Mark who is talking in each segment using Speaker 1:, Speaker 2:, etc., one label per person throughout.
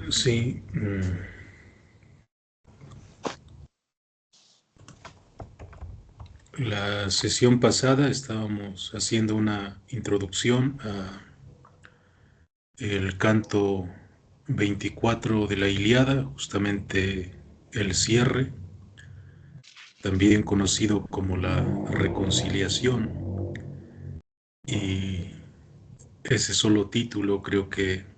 Speaker 1: Sí, la sesión pasada estábamos haciendo una introducción a el canto 24 de la Ilíada, justamente el cierre, también conocido como la reconciliación, y ese solo título creo que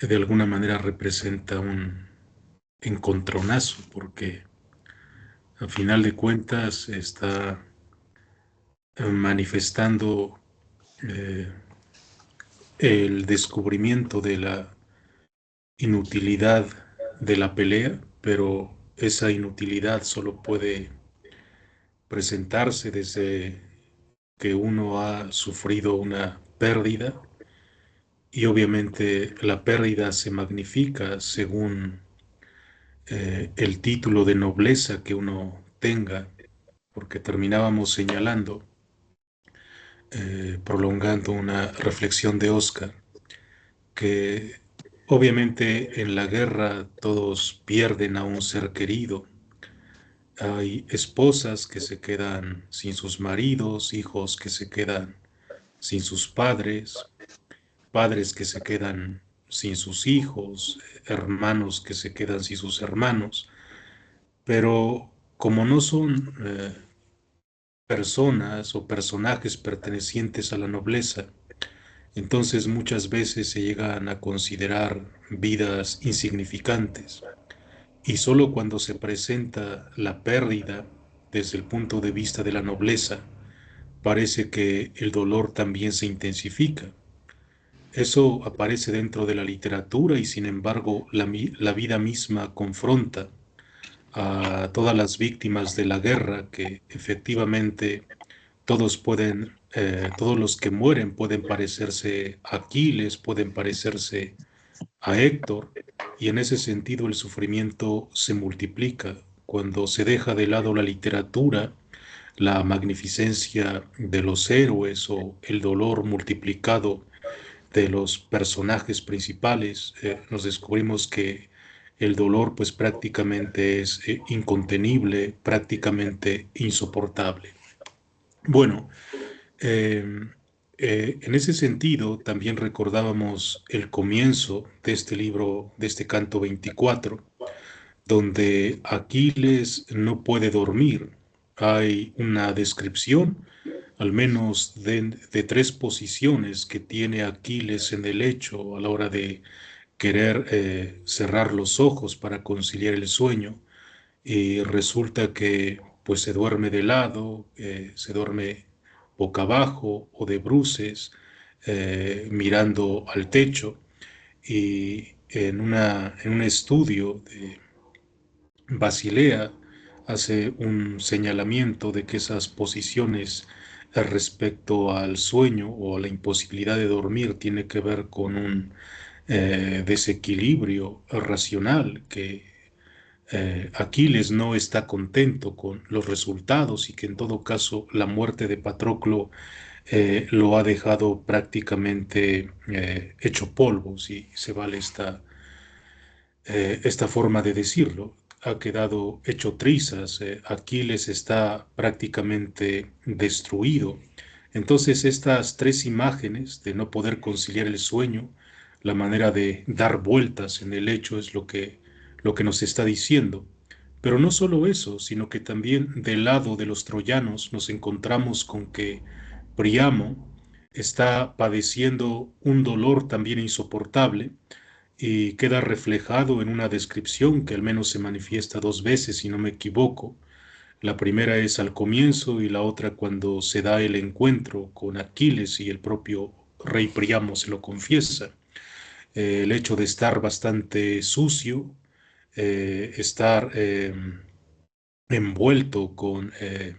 Speaker 1: de alguna manera representa un encontronazo, porque a final de cuentas está manifestando eh, el descubrimiento de la inutilidad de la pelea, pero esa inutilidad solo puede presentarse desde que uno ha sufrido una pérdida, y obviamente la pérdida se magnifica según el título de nobleza que uno tenga, porque terminábamos señalando, prolongando una reflexión de Oscar, que obviamente en la guerra todos pierden a un ser querido. Hay esposas que se quedan sin sus maridos, hijos que se quedan sin sus padres, padres que se quedan sin sus hijos, hermanos que se quedan sin sus hermanos, pero como no son personas o personajes pertenecientes a la nobleza, entonces muchas veces se llegan a considerar vidas insignificantes. Y solo cuando se presenta la pérdida desde el punto de vista de la nobleza, parece que el dolor también se intensifica. Eso aparece dentro de la literatura y sin embargo la vida misma confronta a todas las víctimas de la guerra que efectivamente todos los que mueren pueden parecerse a Aquiles, pueden parecerse a Héctor, y en ese sentido el sufrimiento se multiplica cuando se deja de lado la literatura, la magnificencia de los héroes o el dolor multiplicado de los personajes principales. Nos descubrimos que el dolor pues prácticamente es incontenible, prácticamente insoportable. Bueno, eh, en ese sentido, también recordábamos el comienzo de este libro, de este canto 24, donde Aquiles no puede dormir. Hay una descripción, al menos de tres posiciones que tiene Aquiles en el lecho a la hora de querer cerrar los ojos para conciliar el sueño, y resulta que pues se duerme de lado, se duerme boca abajo o de bruces, mirando al techo, y en un estudio de Basilea hace un señalamiento de que esas posiciones respecto al sueño o a la imposibilidad de dormir tiene que ver con un desequilibrio racional, que Aquiles no está contento con los resultados y que en todo caso la muerte de Patroclo lo ha dejado prácticamente hecho polvo, si se vale esta forma de decirlo. Ha quedado hecho trizas, Aquiles está prácticamente destruido. Entonces estas tres imágenes de no poder conciliar el sueño, la manera de dar vueltas en el hecho es lo que nos está diciendo. Pero no solo eso, sino que también del lado de los troyanos nos encontramos con que Priamo está padeciendo un dolor también insoportable, y queda reflejado en una descripción que al menos se manifiesta dos veces, si no me equivoco. La primera es al comienzo y la otra cuando se da el encuentro con Aquiles y el propio rey Priamo se lo confiesa. El hecho de estar bastante sucio, estar envuelto con eh,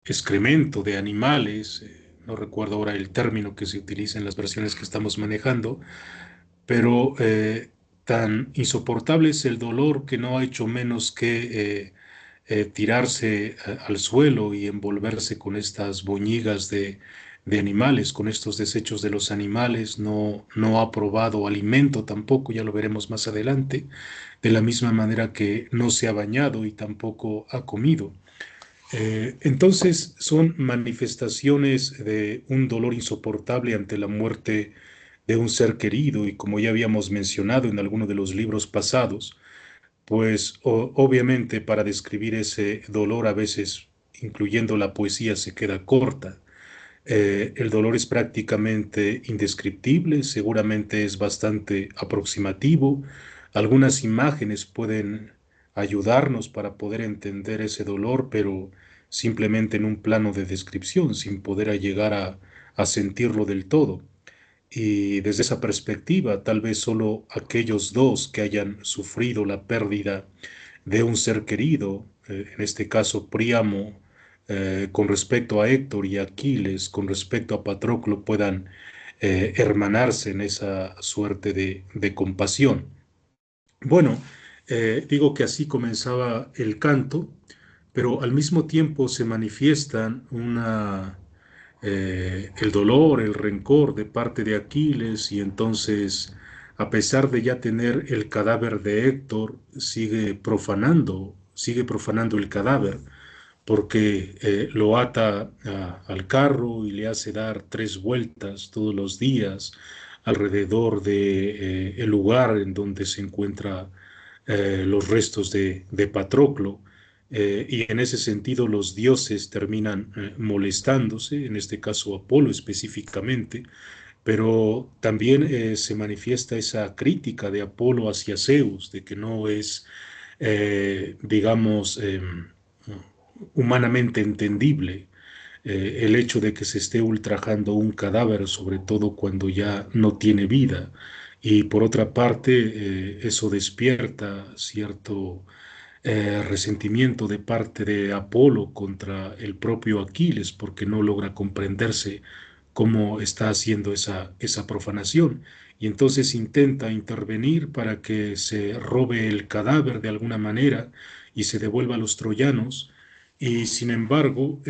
Speaker 1: excremento de animales, no recuerdo ahora el término que se utiliza en las versiones que estamos manejando, pero tan insoportable es el dolor que no ha hecho menos que tirarse al suelo y envolverse con estas boñigas de animales, con estos desechos de los animales, no ha probado alimento tampoco, ya lo veremos más adelante, de la misma manera que no se ha bañado y tampoco ha comido. Entonces son manifestaciones de un dolor insoportable ante la muerte de un ser querido y como ya habíamos mencionado en alguno de los libros pasados, pues obviamente para describir ese dolor a veces, incluyendo la poesía, se queda corta. El dolor es prácticamente indescriptible, seguramente es bastante aproximativo. Algunas imágenes pueden ayudarnos para poder entender ese dolor, pero simplemente en un plano de descripción, sin poder llegar a sentirlo del todo. Y desde esa perspectiva, tal vez solo aquellos dos que hayan sufrido la pérdida de un ser querido, en este caso Príamo, con respecto a Héctor y Aquiles, con respecto a Patroclo, puedan hermanarse en esa suerte de compasión. Bueno, digo que así comenzaba el canto, pero al mismo tiempo se manifiestan el dolor, el rencor de parte de Aquiles y entonces, a pesar de ya tener el cadáver de Héctor, sigue profanando el cadáver porque lo ata al carro y le hace dar 3 vueltas todos los días alrededor de el lugar en donde se encuentra los restos de Patroclo. Y en ese sentido los dioses terminan molestándose, en este caso Apolo específicamente, pero también se manifiesta esa crítica de Apolo hacia Zeus, de que no es, digamos, humanamente entendible el hecho de que se esté ultrajando un cadáver, sobre todo cuando ya no tiene vida. Y por otra parte, eso despierta cierto resentimiento de parte de Apolo contra el propio Aquiles, porque no logra comprenderse cómo está haciendo esa profanación. Y entonces intenta intervenir para que se robe el cadáver de alguna manera y se devuelva a los troyanos. Y sin embargo,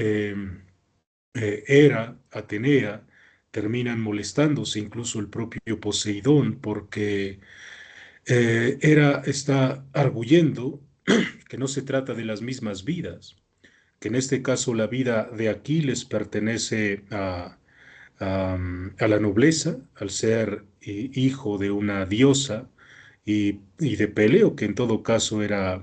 Speaker 1: Hera, Atenea, terminan molestándose, incluso el propio Poseidón, porque Hera está arguyendo que no se trata de las mismas vidas, que en este caso la vida de Aquiles pertenece a la nobleza, al ser hijo de una diosa, y de Peleo, que en todo caso era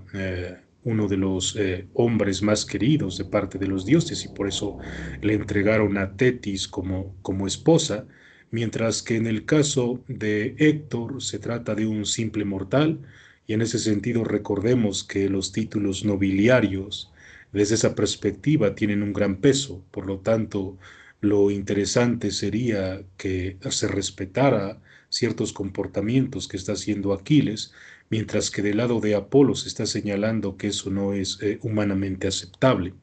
Speaker 1: uno de los hombres más queridos de parte de los dioses, y por eso le entregaron a Tetis como esposa, mientras que en el caso de Héctor se trata de un simple mortal, y en ese sentido recordemos que los títulos nobiliarios, desde esa perspectiva, tienen un gran peso. Por lo tanto, lo interesante sería que se respetara ciertos comportamientos que está haciendo Aquiles, mientras que del lado de Apolo se está señalando que eso no es humanamente aceptable.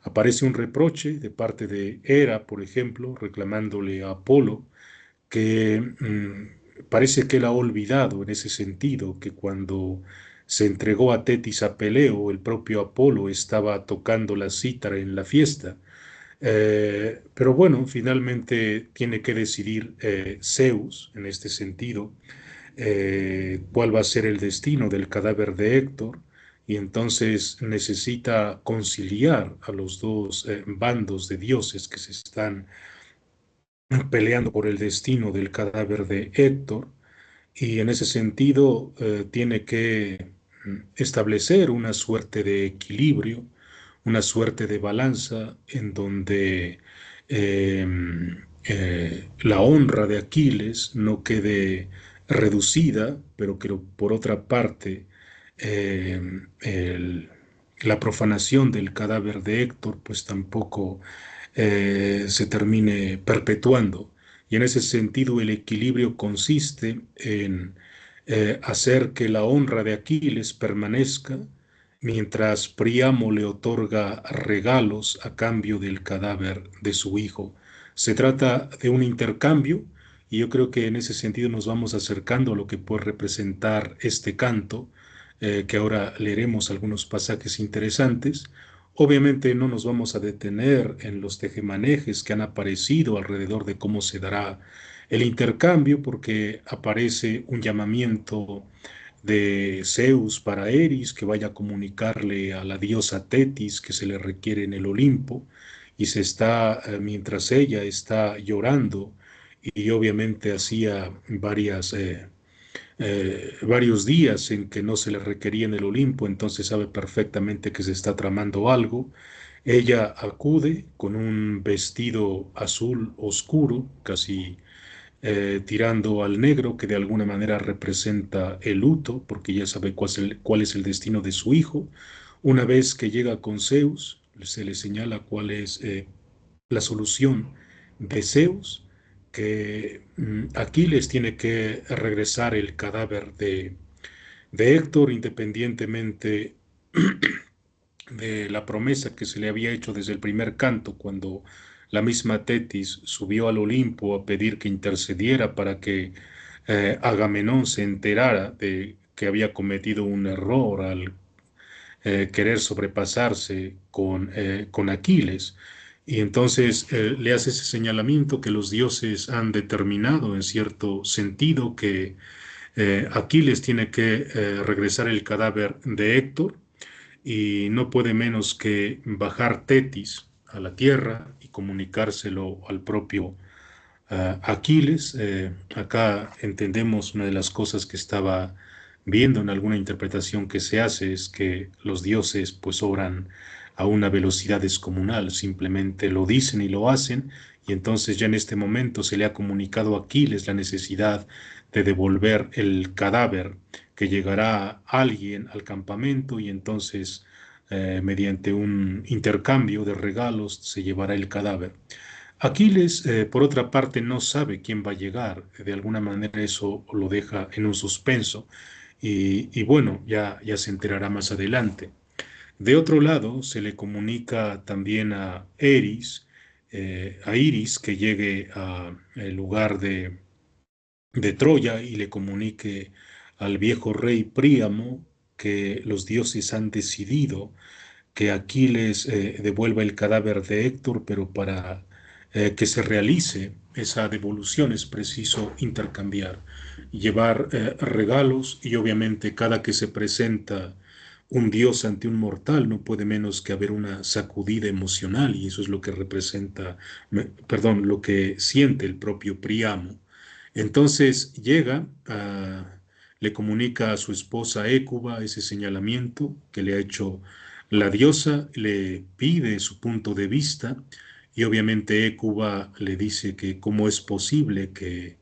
Speaker 1: Aparece un reproche de parte de Hera, por ejemplo, reclamándole a Apolo que parece que él ha olvidado en ese sentido que cuando se entregó a Tetis a Peleo, el propio Apolo estaba tocando la cítara en la fiesta. Pero bueno, finalmente tiene que decidir Zeus en este sentido cuál va a ser el destino del cadáver de Héctor y entonces necesita conciliar a los dos bandos de dioses que se están peleando por el destino del cadáver de Héctor y en ese sentido tiene que establecer una suerte de equilibrio, una suerte de balanza en donde eh, la honra de Aquiles no quede reducida, pero que por otra parte eh, el- la profanación del cadáver de Héctor pues tampoco se termine perpetuando. Y en ese sentido el equilibrio consiste en hacer que la honra de Aquiles permanezca mientras Príamo le otorga regalos a cambio del cadáver de su hijo. Se trata de un intercambio y yo creo que en ese sentido nos vamos acercando a lo que puede representar este canto, que ahora leeremos algunos pasajes interesantes. Obviamente no nos vamos a detener en los tejemanejes que han aparecido alrededor de cómo se dará el intercambio, porque aparece un llamamiento de Zeus para Eris, que vaya a comunicarle a la diosa Tetis que se le requiere en el Olimpo, y mientras ella está llorando, y obviamente hacía varios días en que no se le requería en el Olimpo, entonces sabe perfectamente que se está tramando algo. Ella acude con un vestido azul oscuro, casi tirando al negro, que de alguna manera representa el luto, porque ya sabe cuál es el destino de su hijo. Una vez que llega con Zeus, se le señala cuál es la solución de Zeus, que Aquiles tiene que regresar el cadáver de Héctor, independientemente de la promesa que se le había hecho desde el primer canto, cuando la misma Tetis subió al Olimpo a pedir que intercediera para que Agamenón se enterara de que había cometido un error al querer sobrepasarse con Aquiles. Y entonces le hace ese señalamiento que los dioses han determinado en cierto sentido que Aquiles tiene que regresar el cadáver de Héctor, y no puede menos que bajar Tetis a la tierra y comunicárselo al propio Aquiles. Acá entendemos una de las cosas que estaba viendo en alguna interpretación que se hace es que los dioses pues obran a una velocidad descomunal, simplemente lo dicen y lo hacen, y entonces ya en este momento se le ha comunicado a Aquiles la necesidad de devolver el cadáver, que llegará alguien al campamento y entonces mediante un intercambio de regalos se llevará el cadáver. Aquiles, por otra parte, no sabe quién va a llegar. De alguna manera eso lo deja en un suspenso y bueno, ya se enterará más adelante. De otro lado, se le comunica también a Iris, que llegue al lugar de Troya y le comunique al viejo rey Príamo que los dioses han decidido que Aquiles devuelva el cadáver de Héctor, pero para que se realice esa devolución es preciso intercambiar, llevar regalos, y obviamente cada que se presenta un dios ante un mortal no puede menos que haber una sacudida emocional, y eso es lo que representa, perdón, lo que siente el propio Príamo. Entonces le comunica a su esposa Hécuba ese señalamiento que le ha hecho la diosa, le pide su punto de vista, y obviamente Hécuba le dice que cómo es posible que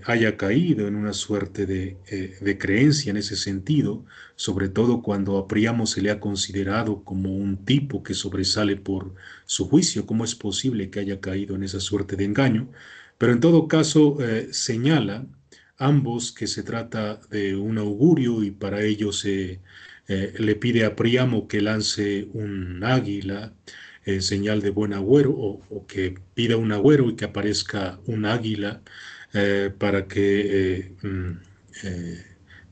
Speaker 1: haya caído en una suerte de creencia en ese sentido, sobre todo cuando a Príamo se le ha considerado como un tipo que sobresale por su juicio. ¿Cómo es posible que haya caído en esa suerte de engaño? Pero en todo caso señala ambos que se trata de un augurio, y para ello le pide a Príamo que lance un águila en señal de buen agüero, o que pida un agüero y que aparezca un águila para que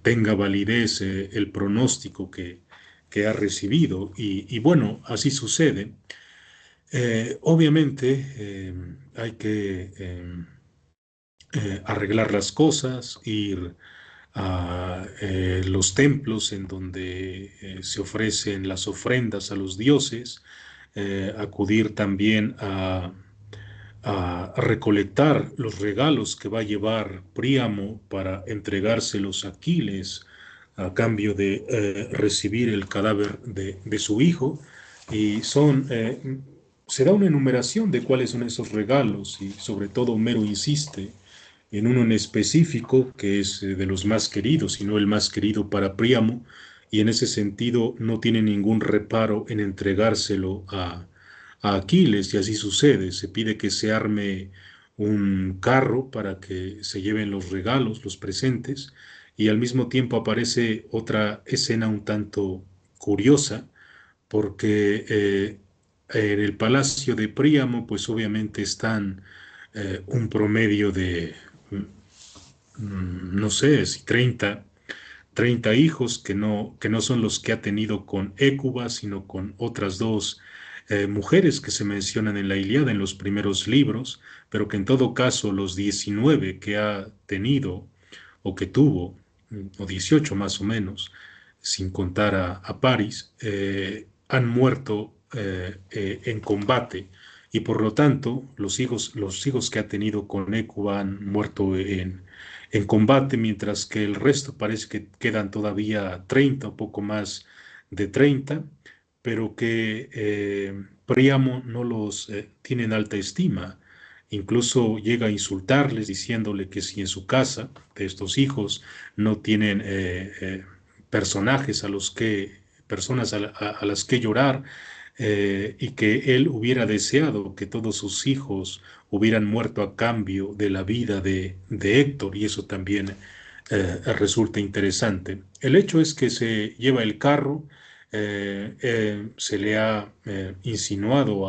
Speaker 1: tenga validez el pronóstico que ha recibido. Y bueno, así sucede. Obviamente hay que arreglar las cosas, ir a los templos en donde se ofrecen las ofrendas a los dioses, acudir también a recolectar los regalos que va a llevar Príamo para entregárselos a Aquiles a cambio de recibir el cadáver de su hijo. Y se da una enumeración de cuáles son esos regalos, y sobre todo Homero insiste en uno en específico que es de los más queridos, y no el más querido para Príamo, y en ese sentido no tiene ningún reparo en entregárselo a Aquiles, y así sucede. Se pide que se arme un carro para que se lleven los regalos, los presentes, y al mismo tiempo aparece otra escena un tanto curiosa, porque en el palacio de Príamo, pues obviamente están un promedio de, no sé si 30 30 hijos que no son los que ha tenido con Hécuba, sino con otras dos mujeres que se mencionan en la Ilíada en los primeros libros, pero que en todo caso los 19 que ha tenido o que tuvo, o 18 más o menos, sin contar a Paris, han muerto en combate y por lo tanto los hijos que ha tenido con Hécuba han muerto en combate, mientras que el resto parece que quedan todavía 30 o poco más de 30, pero que Príamo no los tiene en alta estima. Incluso llega a insultarles diciéndole que si en su casa de estos hijos no tienen personajes a los que, personas a las que llorar, y que él hubiera deseado que todos sus hijos hubieran muerto a cambio de la vida de Héctor, y eso también resulta interesante. El hecho es que se lleva el carro, se le ha insinuado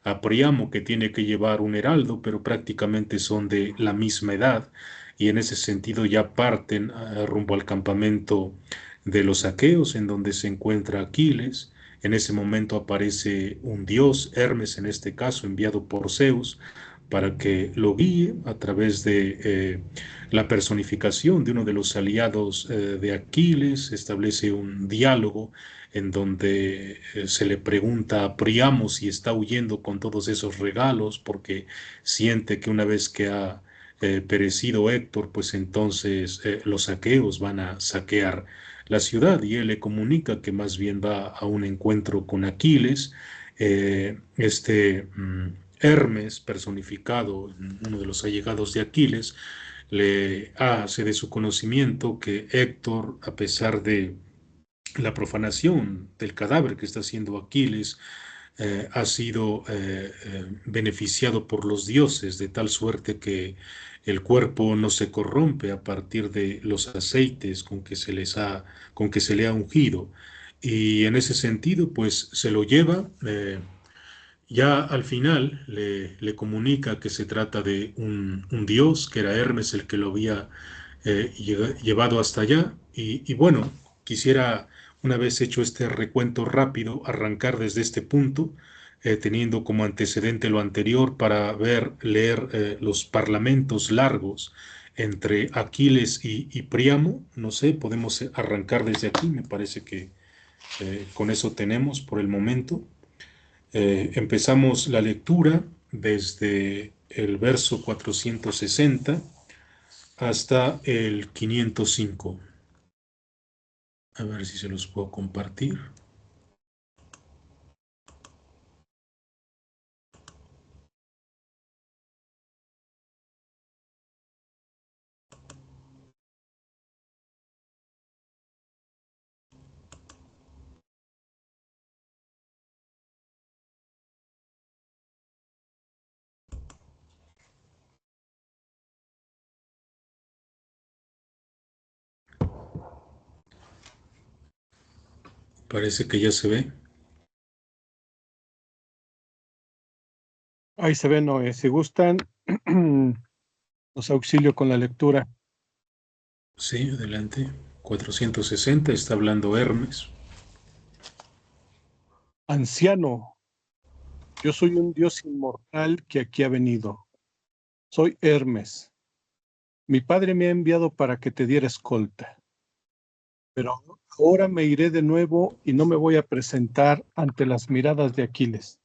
Speaker 1: a Priamo que tiene que llevar un heraldo, pero prácticamente son de la misma edad y en ese sentido ya parten rumbo al campamento de los aqueos en donde se encuentra Aquiles. En ese momento aparece un dios, Hermes en este caso, enviado por Zeus, para que lo guíe a través de la personificación de uno de los aliados de Aquiles, establece un diálogo en donde se le pregunta a Priamo si está huyendo con todos esos regalos porque siente que una vez que ha perecido Héctor, pues entonces los aqueos van a saquear la ciudad y él le comunica que más bien va a un encuentro con Aquiles, Hermes personificado, uno de los allegados de Aquiles, le hace de su conocimiento que Héctor, a pesar de la profanación del cadáver que está haciendo Aquiles, ha sido beneficiado por los dioses de tal suerte que el cuerpo no se corrompe a partir de los aceites con que se le ha ungido. Y en ese sentido, pues se lo lleva. Ya al final le comunica que se trata de un dios, que era Hermes el que lo había llevado hasta allá. Y bueno, quisiera, una vez hecho este recuento rápido, arrancar desde este punto, teniendo como antecedente lo anterior para leer los parlamentos largos entre Aquiles y Príamo. No sé, podemos arrancar desde aquí, me parece que con eso tenemos por el momento. Empezamos la lectura desde el verso 460 hasta el 505. A ver si se los puedo compartir. Parece que ya se ve.
Speaker 2: Ahí se ve, Noé. Si gustan, los auxilio con la lectura.
Speaker 1: Sí, adelante. 460 está hablando Hermes.
Speaker 2: Anciano, yo soy un dios inmortal que aquí ha venido. Soy Hermes. Mi padre me ha enviado para que te diera escolta. Pero ahora me iré de nuevo y no me voy a presentar ante las miradas de Aquiles.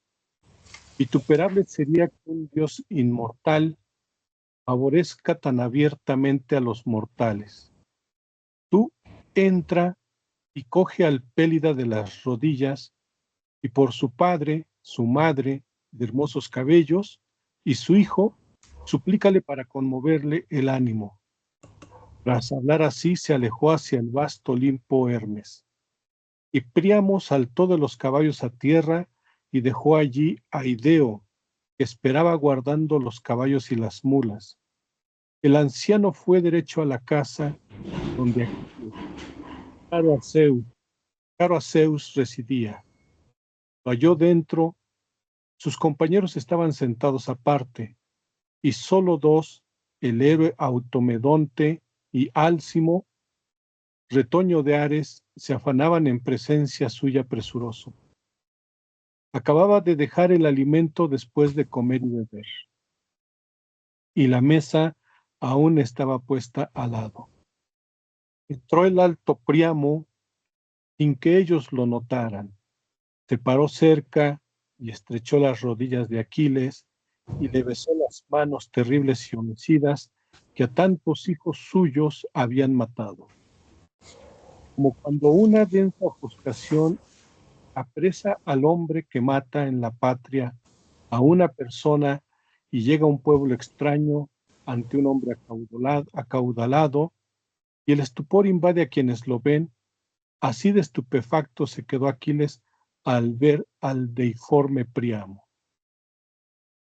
Speaker 2: Vituperable sería que un dios inmortal favorezca tan abiertamente a los mortales. Tú entra y coge al Pélida de las rodillas y por su padre, su madre, de hermosos cabellos, y su hijo, suplícale para conmoverle el ánimo. Tras hablar así, se alejó hacia el vasto Olimpo Hermes. Y Príamo saltó de los caballos a tierra y dejó allí a Ideo, que esperaba guardando los caballos y las mulas. El anciano fue derecho a la casa donde Aquiles, caro a Zeus, caro a Zeus residía. Lo halló dentro, sus compañeros estaban sentados aparte, y solo dos, el héroe Automedonte y Álcimo, retoño de Ares, se afanaban en presencia suya presuroso. Acababa de dejar el alimento después de comer y beber, y la mesa aún estaba puesta al lado. Entró el alto Príamo sin que ellos lo notaran. Se paró cerca y estrechó las rodillas de Aquiles y le besó las manos terribles y homicidas que a tantos hijos suyos habían matado. Como cuando una densa ofuscación apresa al hombre que mata en la patria a una persona y llega a un pueblo extraño ante un hombre acaudalado, y el estupor invade a quienes lo ven, así de estupefacto se quedó Aquiles al ver al deiforme Príamo.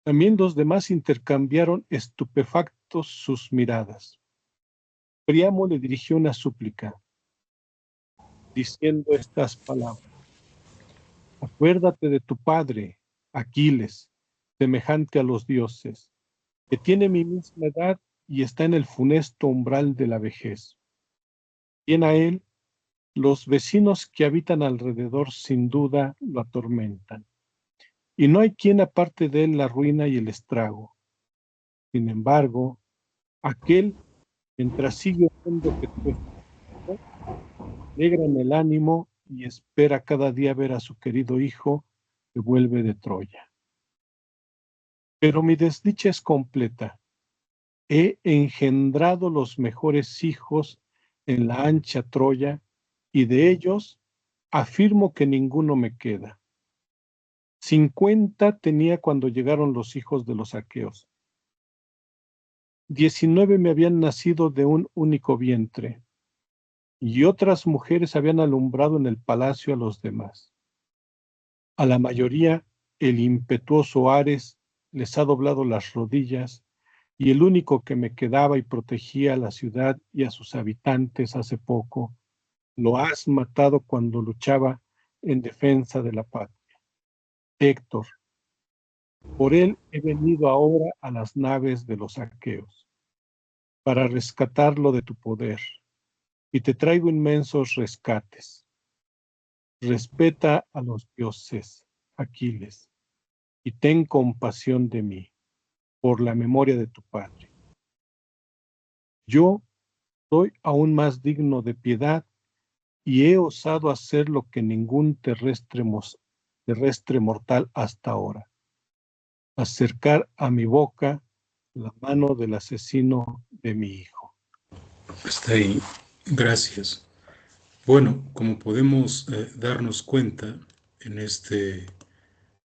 Speaker 2: También los demás intercambiaron estupefactos sus miradas. Príamo le dirigió una súplica, diciendo estas palabras: acuérdate de tu padre, Aquiles, semejante a los dioses, que tiene mi misma edad y está en el funesto umbral de la vejez. Bien a él, los vecinos que habitan alrededor sin duda lo atormentan, y no hay quien aparte de él la ruina y el estrago. Sin embargo, aquel, mientras sigue oyendo que tú estás, alegra en el ánimo y espera cada día ver a su querido hijo que vuelve de Troya. Pero mi desdicha es completa. He engendrado los mejores hijos en la ancha Troya, y de ellos afirmo que ninguno me queda. 50 tenía cuando llegaron los hijos de los aqueos. 19 me habían nacido de un único vientre, y otras mujeres habían alumbrado en el palacio a los demás. A la mayoría el impetuoso Ares les ha doblado las rodillas, y el único que me quedaba y protegía a la ciudad y a sus habitantes hace poco, lo has matado cuando luchaba en defensa de la patria. Héctor, por él he venido ahora a las naves de los aqueos, para rescatarlo de tu poder, y te traigo inmensos rescates. Respeta a los dioses, Aquiles, y ten compasión de mí, por la memoria de tu padre. Yo soy aún más digno de piedad, y he osado hacer lo que ningún terrestre mortal hasta ahora: acercar a mi boca la mano del asesino de mi hijo.
Speaker 1: Hasta ahí, gracias. Bueno, como podemos darnos cuenta en este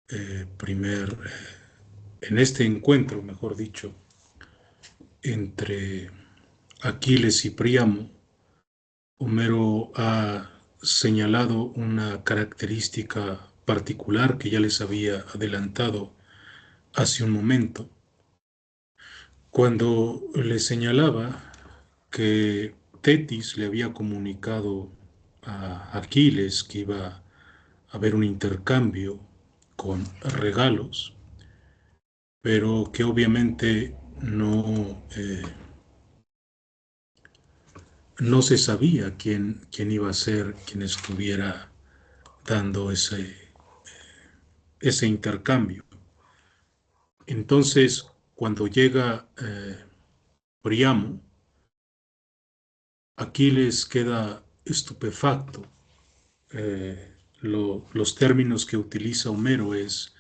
Speaker 1: en este encuentro, mejor dicho, entre Aquiles y Príamo, Homero ha señalado una característica particular que ya les había adelantado hace un momento, cuando le señalaba que Tetis le había comunicado a Aquiles que iba a haber un intercambio con regalos, pero que obviamente no se sabía quién iba a ser quien estuviera dando ese intercambio. Entonces, cuando llega Príamo, Aquiles queda estupefacto. Los términos que utiliza Homero es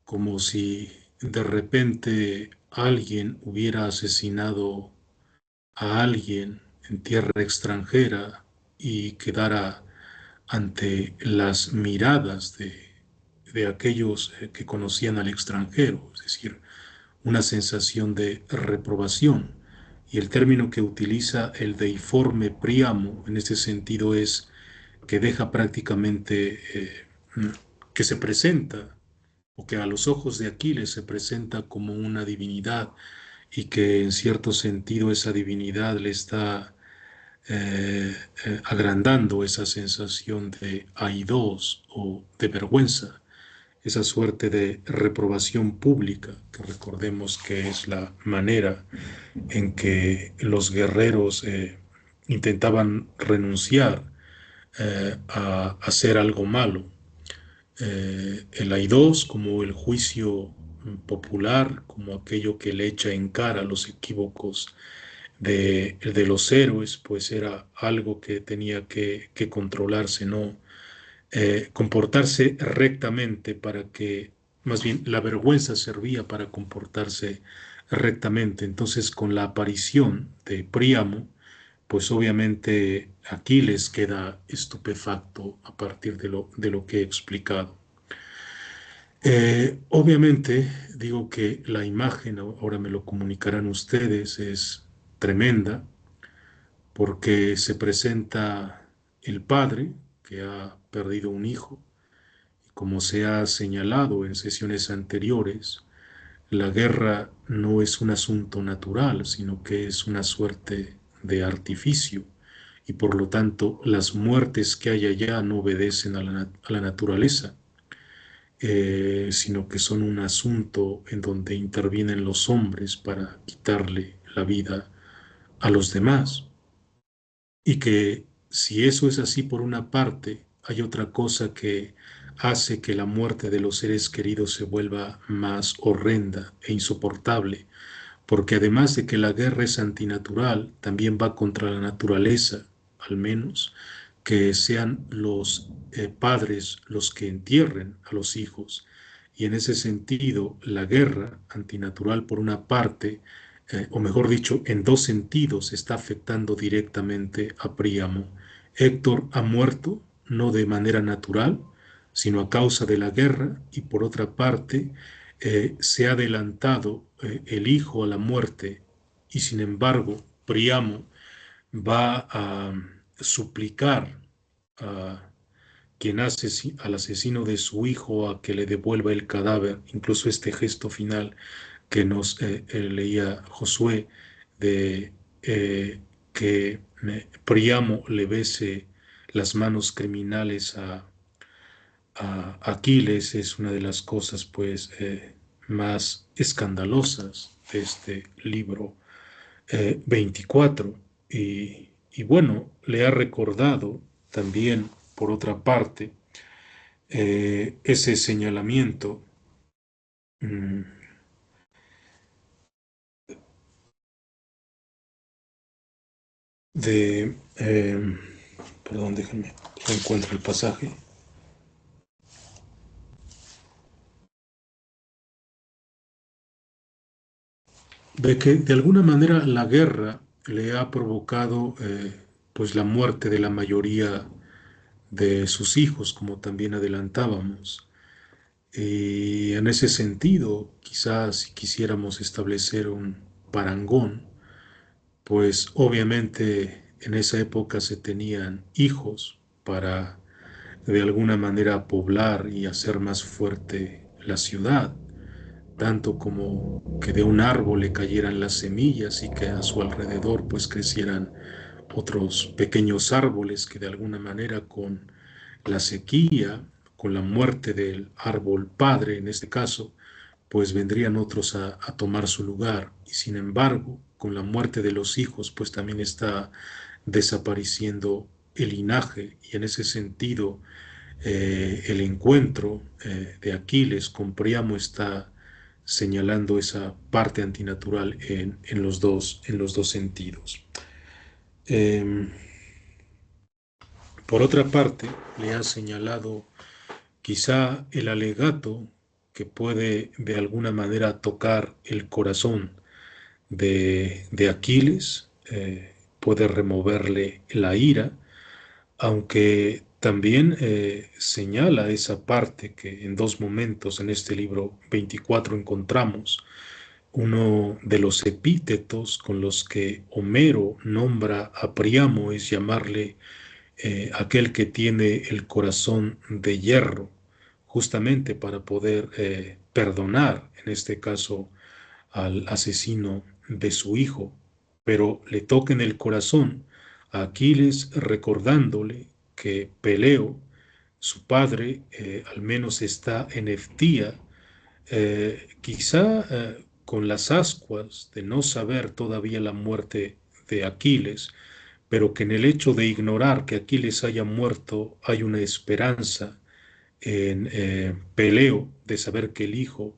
Speaker 1: como si de repente alguien hubiera asesinado a alguien en tierra extranjera y quedara ante las miradas de aquellos que conocían al extranjero, es decir, una sensación de reprobación. Y el término que utiliza el deiforme Príamo en ese sentido es que deja prácticamente, que se presenta, o que a los ojos de Aquiles se presenta como una divinidad, y que en cierto sentido esa divinidad le está agrandando esa sensación de aidos o de vergüenza, esa suerte de reprobación pública, que recordemos que es la manera en que los guerreros intentaban renunciar a hacer algo malo. El aidos como el juicio popular, como aquello que le echa en cara los equívocos de los héroes, pues era algo que tenía que controlarse, ¿no? Comportarse rectamente para que, más bien, la vergüenza servía para comportarse rectamente. Entonces, con la aparición de Príamo, pues obviamente Aquiles queda estupefacto a partir de lo que he explicado. Obviamente, digo que la imagen, ahora me lo comunicarán ustedes, es tremenda porque se presenta el padre que ha perdido un hijo. Como se ha señalado en sesiones anteriores, la guerra no es un asunto natural, sino que es una suerte de artificio, y por lo tanto las muertes que hay allá no obedecen a la naturaleza, sino que son un asunto en donde intervienen los hombres para quitarle la vida a los demás. Y que si eso es así por una parte, hay otra cosa que hace que la muerte de los seres queridos se vuelva más horrenda e insoportable, porque además de que la guerra es antinatural, también va contra la naturaleza, al menos que sean los padres los que entierren a los hijos. Y en ese sentido, la guerra antinatural por una parte, o mejor dicho, en dos sentidos, está afectando directamente a Príamo. Héctor ha muerto, no de manera natural, sino a causa de la guerra, y por otra parte, se ha adelantado el hijo a la muerte, y sin embargo, Príamo va a suplicar a quien hace al asesino de su hijo a que le devuelva el cadáver, incluso este gesto final que nos leía Josué, de que Príamo le bese las manos criminales a Aquiles, es una de las cosas pues más escandalosas de este libro 24. Y bueno, le ha recordado también, por otra parte, ese señalamiento mm, de, perdón, déjenme, encuentro el pasaje, de que de alguna manera la guerra le ha provocado pues la muerte de la mayoría de sus hijos, como también adelantábamos. Y en ese sentido, quizás si quisiéramos establecer un parangón, pues obviamente en esa época se tenían hijos para de alguna manera poblar y hacer más fuerte la ciudad, tanto como que de un árbol le cayeran las semillas y que a su alrededor pues crecieran otros pequeños árboles que de alguna manera con la sequía, con la muerte del árbol padre en este caso, pues vendrían otros a tomar su lugar. Y sin embargo, con la muerte de los hijos, pues también está desapareciendo el linaje y en ese sentido el encuentro de Aquiles con Príamo está señalando esa parte antinatural en los dos sentidos. Eh, por otra parte, le ha señalado quizá el alegato que puede de alguna manera tocar el corazón de Aquiles, puede removerle la ira, aunque también señala esa parte que en dos momentos en este libro 24 encontramos. Uno de los epítetos con los que Homero nombra a Príamo es llamarle aquel que tiene el corazón de hierro, justamente para poder perdonar, en este caso, al asesino de su hijo, pero le toca en el corazón a Aquiles recordándole que Peleo, su padre, al menos está en Eftía, quizá con las ascuas de no saber todavía la muerte de Aquiles, pero que en el hecho de ignorar que Aquiles haya muerto hay una esperanza en Peleo de saber que el hijo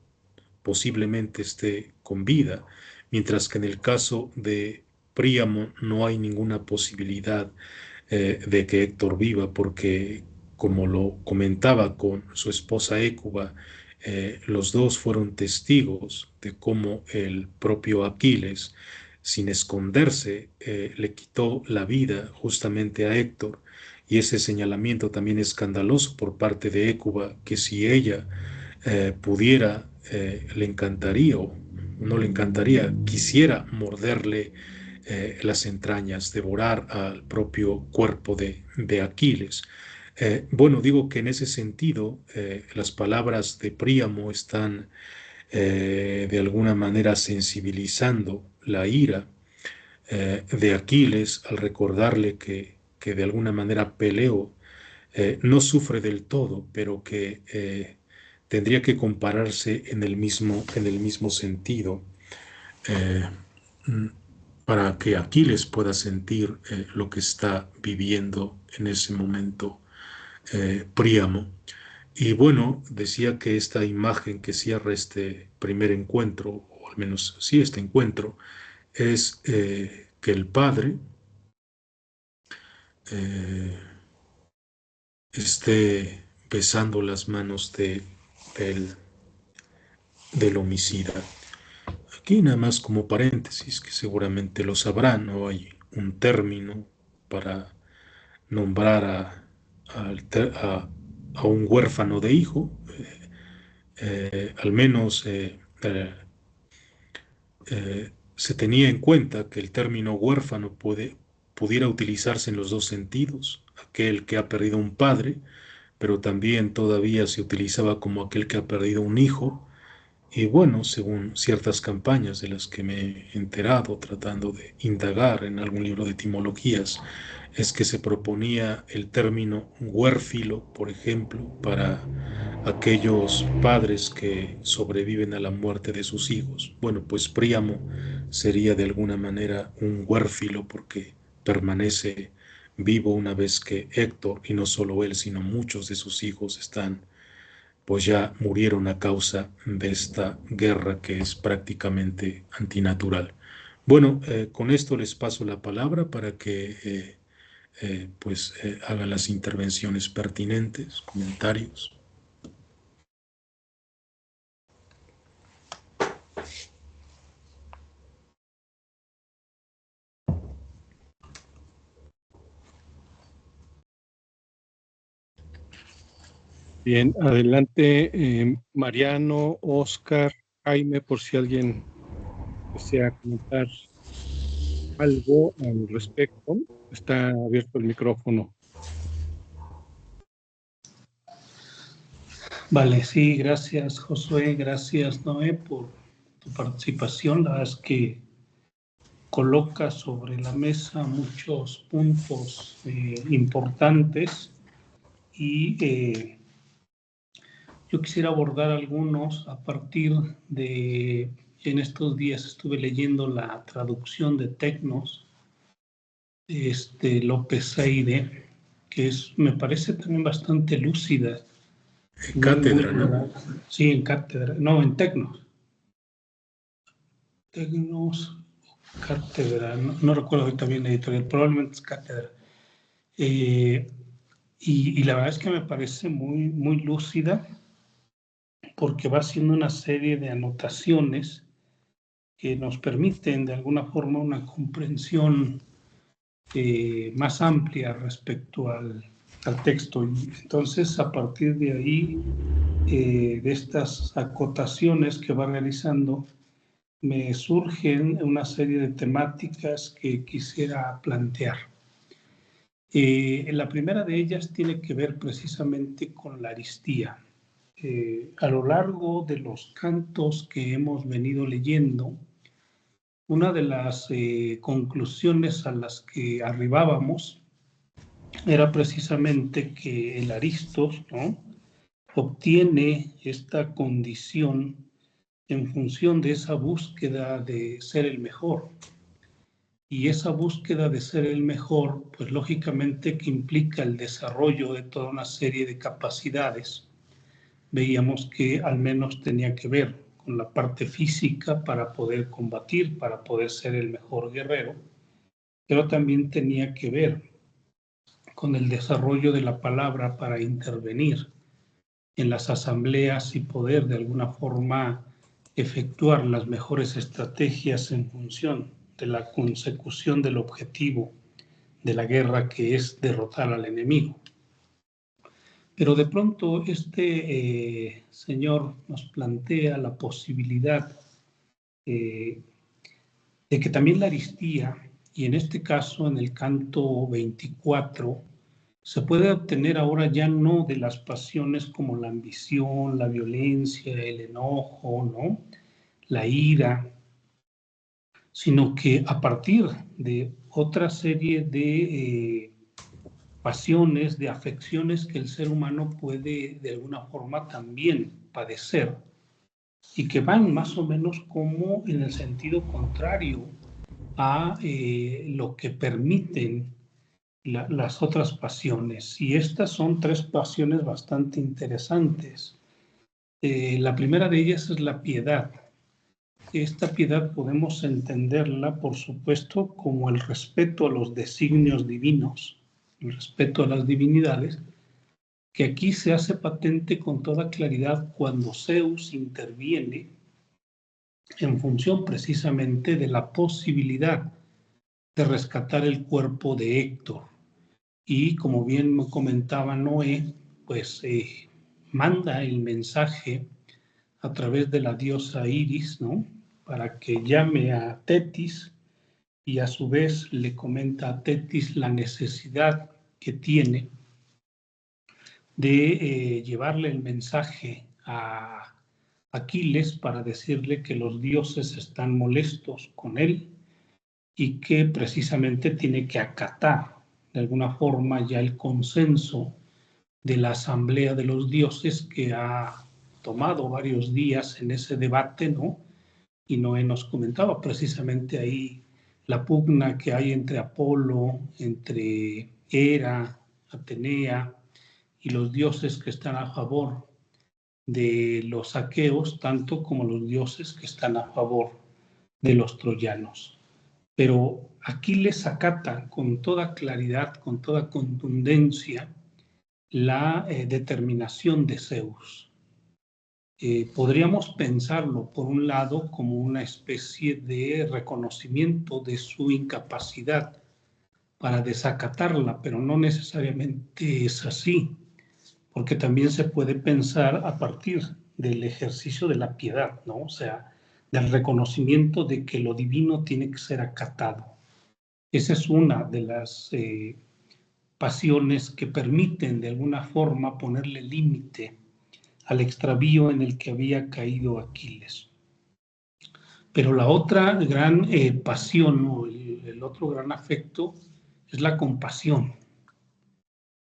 Speaker 1: posiblemente esté con vida, mientras que en el caso de Príamo no hay ninguna posibilidad de que Héctor viva, porque como lo comentaba con su esposa Hécuba, los dos fueron testigos de cómo el propio Aquiles, sin esconderse, le quitó la vida justamente a Héctor. Y ese señalamiento también escandaloso por parte de Hécuba, que si ella pudiera, le encantaría, o no le encantaría, quisiera morderle las entrañas, devorar al propio cuerpo de Aquiles. Bueno, digo que en ese sentido las palabras de Príamo están de alguna manera sensibilizando la ira de Aquiles al recordarle que de alguna manera Peleo no sufre del todo, pero que tendría que compararse en el mismo sentido eh, mm, para que Aquiles pueda sentir lo que está viviendo en ese momento Príamo. Y bueno, decía que esta imagen que cierra este primer encuentro, o al menos sí este encuentro, es que el padre eh, esté besando las manos del, del homicida. Aquí nada más como paréntesis, que seguramente lo sabrán, no hay un término para nombrar a un huérfano de hijo, al menos se tenía en cuenta que el término huérfano pudiera utilizarse en los dos sentidos, aquel que ha perdido un padre, pero también todavía se utilizaba como aquel que ha perdido un hijo. Y bueno, según ciertas campañas de las que me he enterado tratando de indagar en algún libro de etimologías, es que se proponía el término huérfilo, por ejemplo, para aquellos padres que sobreviven a la muerte de sus hijos. Bueno, pues Príamo sería de alguna manera un huérfilo porque permanece vivo una vez que Héctor, y no solo él, sino muchos de sus hijos están pues ya murieron a causa de esta guerra que es prácticamente antinatural. Bueno, con esto les paso la palabra para que hagan las intervenciones pertinentes, comentarios.
Speaker 2: Bien, adelante, Mariano, Oscar, Jaime, por si alguien desea comentar algo al respecto. Está abierto el micrófono.
Speaker 3: Vale, sí, gracias Josué, gracias Noé por tu participación. La verdad es que coloca sobre la mesa muchos puntos importantes y yo quisiera abordar algunos a partir de, en estos días estuve leyendo la traducción de Tecnos, López Seide, que me parece también bastante lúcida.
Speaker 1: Cátedra, ¿no?
Speaker 3: Sí, en cátedra, no, en Tecnos. Tecnos, cátedra, no recuerdo ahorita bien la editorial, probablemente es cátedra. Y la verdad es que me parece muy, muy lúcida porque va haciendo una serie de anotaciones que nos permiten de alguna forma una comprensión más amplia respecto al texto. Y entonces, a partir de ahí, de estas acotaciones que va realizando, me surgen una serie de temáticas que quisiera plantear. La primera de ellas tiene que ver precisamente con la aristía. A lo largo de los cantos que hemos venido leyendo, una de las conclusiones a las que arribábamos era precisamente que el Aristos, ¿no?, obtiene esta condición en función de esa búsqueda de ser el mejor. Y esa búsqueda de ser el mejor, pues lógicamente que implica el desarrollo de toda una serie de capacidades. Veíamos que al menos tenía que ver con la parte física para poder combatir, para poder ser el mejor guerrero, pero también tenía que ver con el desarrollo de la palabra para intervenir en las asambleas y poder de alguna forma efectuar las mejores estrategias en función de la consecución del objetivo de la guerra, que es derrotar al enemigo. Pero de pronto este señor nos plantea la posibilidad de que también la aristía, y en este caso en el canto 24, se puede obtener ahora ya no de las pasiones como la ambición, la violencia, el enojo, ¿no?, la ira, sino que a partir de otra serie de pasiones, de afecciones que el ser humano puede de alguna forma también padecer y que van más o menos como en el sentido contrario a lo que permiten las otras pasiones. Y estas son tres pasiones bastante interesantes. La primera de ellas es la piedad. Esta piedad podemos entenderla, por supuesto, como el respeto a los designios divinos, el respeto a las divinidades, que aquí se hace patente con toda claridad cuando Zeus interviene en función precisamente de la posibilidad de rescatar el cuerpo de Héctor. Y como bien comentaba Noé, pues manda el mensaje a través de la diosa Iris, ¿no?, para que llame a Tetis, y a su vez le comenta a Tetis la necesidad que tiene de llevarle el mensaje a Aquiles para decirle que los dioses están molestos con él y que precisamente tiene que acatar de alguna forma ya el consenso de la asamblea de los dioses, que ha tomado varios días en ese debate, ¿no? Y Noé nos comentaba precisamente ahí la pugna que hay entre Apolo, entre Hera, Atenea y los dioses que están a favor de los aqueos, tanto como los dioses que están a favor de los troyanos. Pero Aquiles acata con toda claridad, con toda contundencia, la determinación de Zeus. Podríamos pensarlo, por un lado, como una especie de reconocimiento de su incapacidad para desacatarla, pero no necesariamente es así, porque también se puede pensar a partir del ejercicio de la piedad, ¿no? O sea, del reconocimiento de que lo divino tiene que ser acatado. Esa es una de las pasiones que permiten de alguna forma ponerle límite al extravío en el que había caído Aquiles. Pero la otra gran pasión, o el otro gran afecto, es la compasión.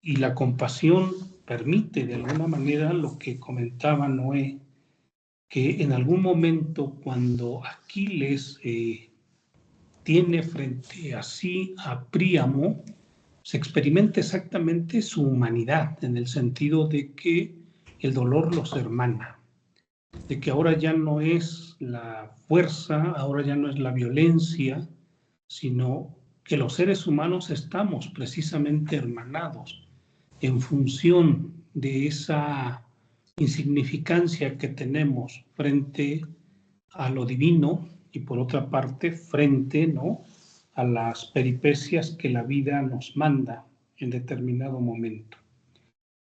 Speaker 3: Y la compasión permite de alguna manera lo que comentaba Noé, que en algún momento cuando Aquiles tiene frente a sí a Príamo, se experimenta exactamente su humanidad, en el sentido de que el dolor los hermana, de que ahora ya no es la fuerza, ahora ya no es la violencia, sino que los seres humanos estamos precisamente hermanados en función de esa insignificancia que tenemos frente a lo divino y por otra parte frente, ¿no?, a las peripecias que la vida nos manda en determinado momento.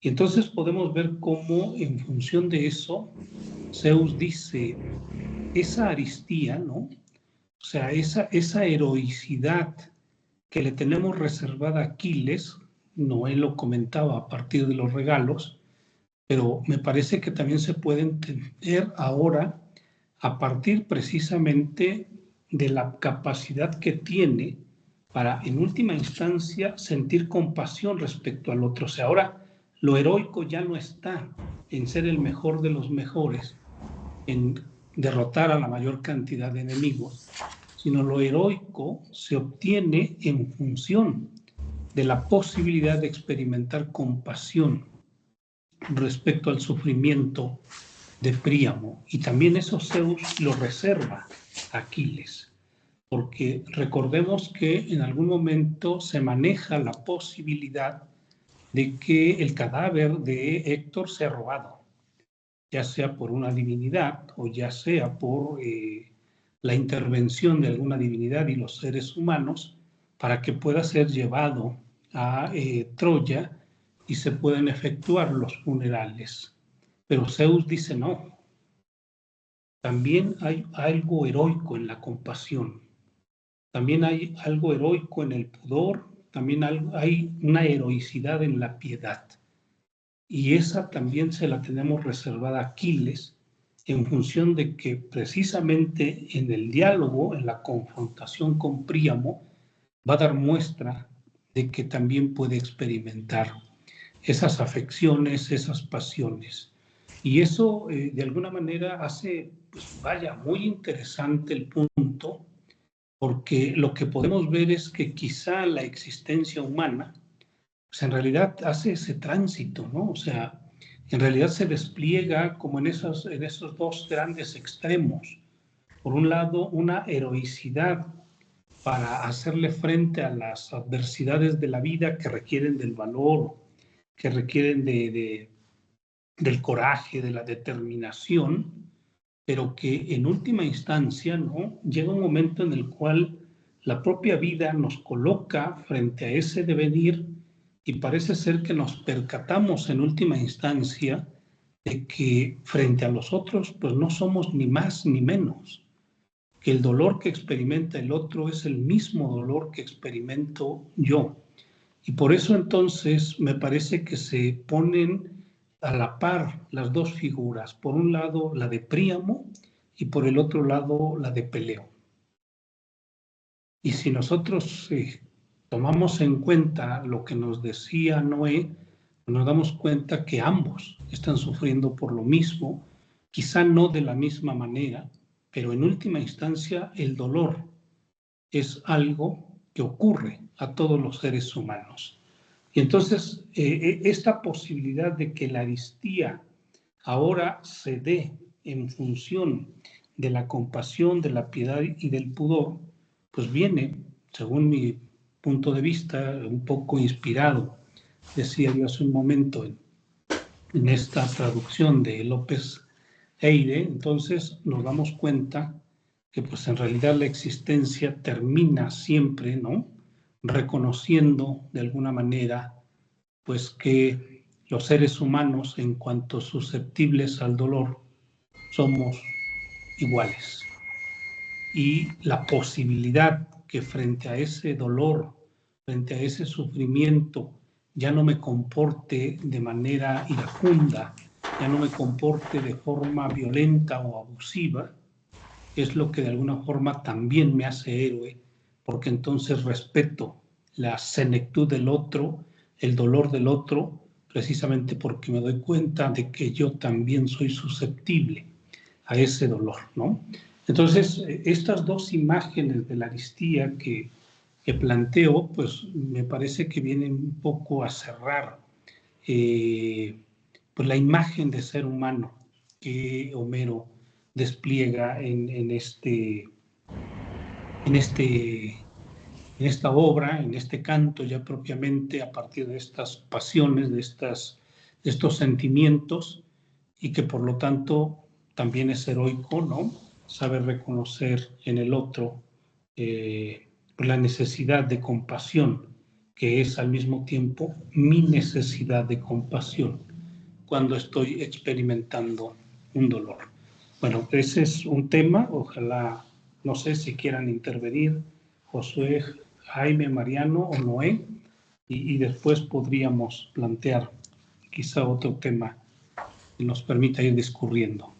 Speaker 3: Y entonces podemos ver cómo en función de eso Zeus dice, esa aristía, ¿no?, o sea, esa heroicidad que le tenemos reservada a Aquiles, Noé lo comentaba a partir de los regalos, pero me parece que también se puede entender ahora a partir precisamente de la capacidad que tiene para, en última instancia, sentir compasión respecto al otro. O sea, ahora lo heroico ya no está en ser el mejor de los mejores, en derrotar a la mayor cantidad de enemigos, sino lo heroico se obtiene en función de la posibilidad de experimentar compasión respecto al sufrimiento de Príamo. Y también eso Zeus lo reserva a Aquiles, porque recordemos que en algún momento se maneja la posibilidad de que el cadáver de Héctor sea robado, ya sea por una divinidad o ya sea por la intervención de alguna divinidad y los seres humanos para que pueda ser llevado a Troya y se puedan efectuar los funerales. Pero Zeus dice no. También hay algo heroico en la compasión. También hay algo heroico en el pudor. También hay una heroicidad en la piedad. Y esa también se la tenemos reservada a Aquiles en función de que precisamente en el diálogo, en la confrontación con Príamo, va a dar muestra de que también puede experimentar esas afecciones, esas pasiones. Y eso de alguna manera hace, pues vaya, muy interesante el punto, porque lo que podemos ver es que quizá la existencia humana, pues en realidad hace ese tránsito, ¿no? O sea, en realidad se despliega como en esos dos grandes extremos. Por un lado, una heroicidad para hacerle frente a las adversidades de la vida que requieren del valor, que requieren del coraje, de la determinación, pero que en última instancia, ¿no? Llega un momento en el cual la propia vida nos coloca frente a ese devenir y parece ser que nos percatamos en última instancia de que frente a los otros, pues no somos ni más ni menos, que el dolor que experimenta el otro es el mismo dolor que experimento yo. Y por eso entonces me parece que se ponen a la par las dos figuras, por un lado la de Príamo y por el otro lado la de Peleo. Y si nosotros tomamos en cuenta lo que nos decía Noé, nos damos cuenta que ambos están sufriendo por lo mismo, quizá no de la misma manera, pero en última instancia el dolor es algo que ocurre a todos los seres humanos. Y entonces esta posibilidad de que la aristía ahora se dé en función de la compasión, de la piedad y del pudor, pues viene, según mi punto de vista, un poco inspirado, decía yo hace un momento en esta traducción de López Eire. Entonces nos damos cuenta que pues en realidad la existencia termina siempre, ¿no? Reconociendo de alguna manera pues que los seres humanos, en cuanto susceptibles al dolor, somos iguales. Y la posibilidad que frente a ese dolor, frente a ese sufrimiento, ya no me comporte de manera iracunda, ya no me comporte de forma violenta o abusiva, es lo que de alguna forma también me hace héroe, porque entonces respeto la senectud del otro, el dolor del otro, precisamente porque me doy cuenta de que yo también soy susceptible a ese dolor, ¿no? Entonces, estas dos imágenes de la aristía que planteo, pues me parece que vienen un poco a cerrar pues la imagen de ser humano que Homero despliega en esta obra, en este canto ya propiamente a partir de estas pasiones, de estos sentimientos, y que por lo tanto también es heroico, ¿no? Sabe reconocer en el otro la necesidad de compasión, que es al mismo tiempo mi necesidad de compasión cuando estoy experimentando un dolor. Bueno, ese es un tema, ojalá, no sé si quieran intervenir Josué, Jaime, Mariano o Noé, y después podríamos plantear quizá otro tema que nos permita ir discurriendo.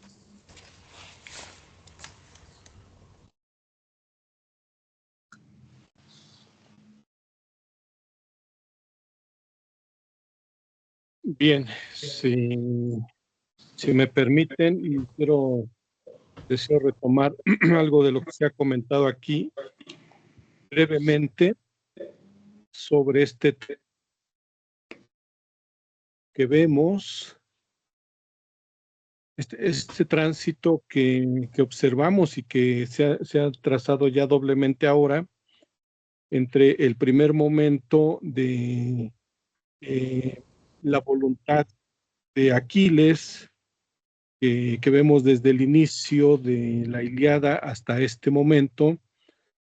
Speaker 2: Bien, si me permiten, y quiero deseo retomar algo de lo que se ha comentado aquí brevemente sobre este que vemos, este tránsito que observamos y que se ha trazado ya doblemente ahora entre el primer momento de la voluntad de Aquiles, que vemos desde el inicio de la Ilíada hasta este momento,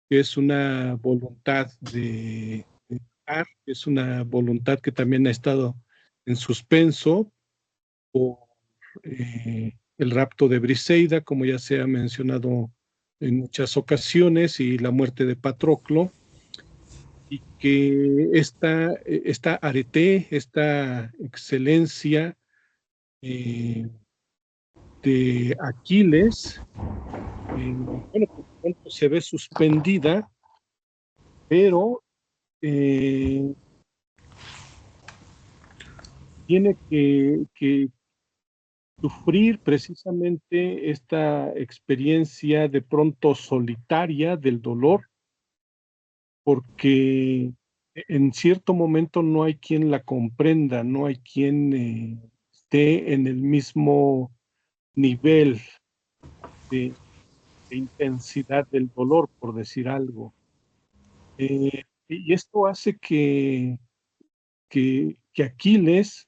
Speaker 2: que es una voluntad de matar, es una voluntad que también ha estado en suspenso por el rapto de Briseida, como ya se ha mencionado en muchas ocasiones, y la muerte de Patroclo, y que esta arete, esta excelencia de Aquiles, bueno, por tanto se ve suspendida, pero tiene que sufrir precisamente esta experiencia de pronto solitaria del dolor, porque en cierto momento no hay quien la comprenda, no hay quien esté en el mismo nivel de intensidad del dolor, por decir algo. Y esto hace que Aquiles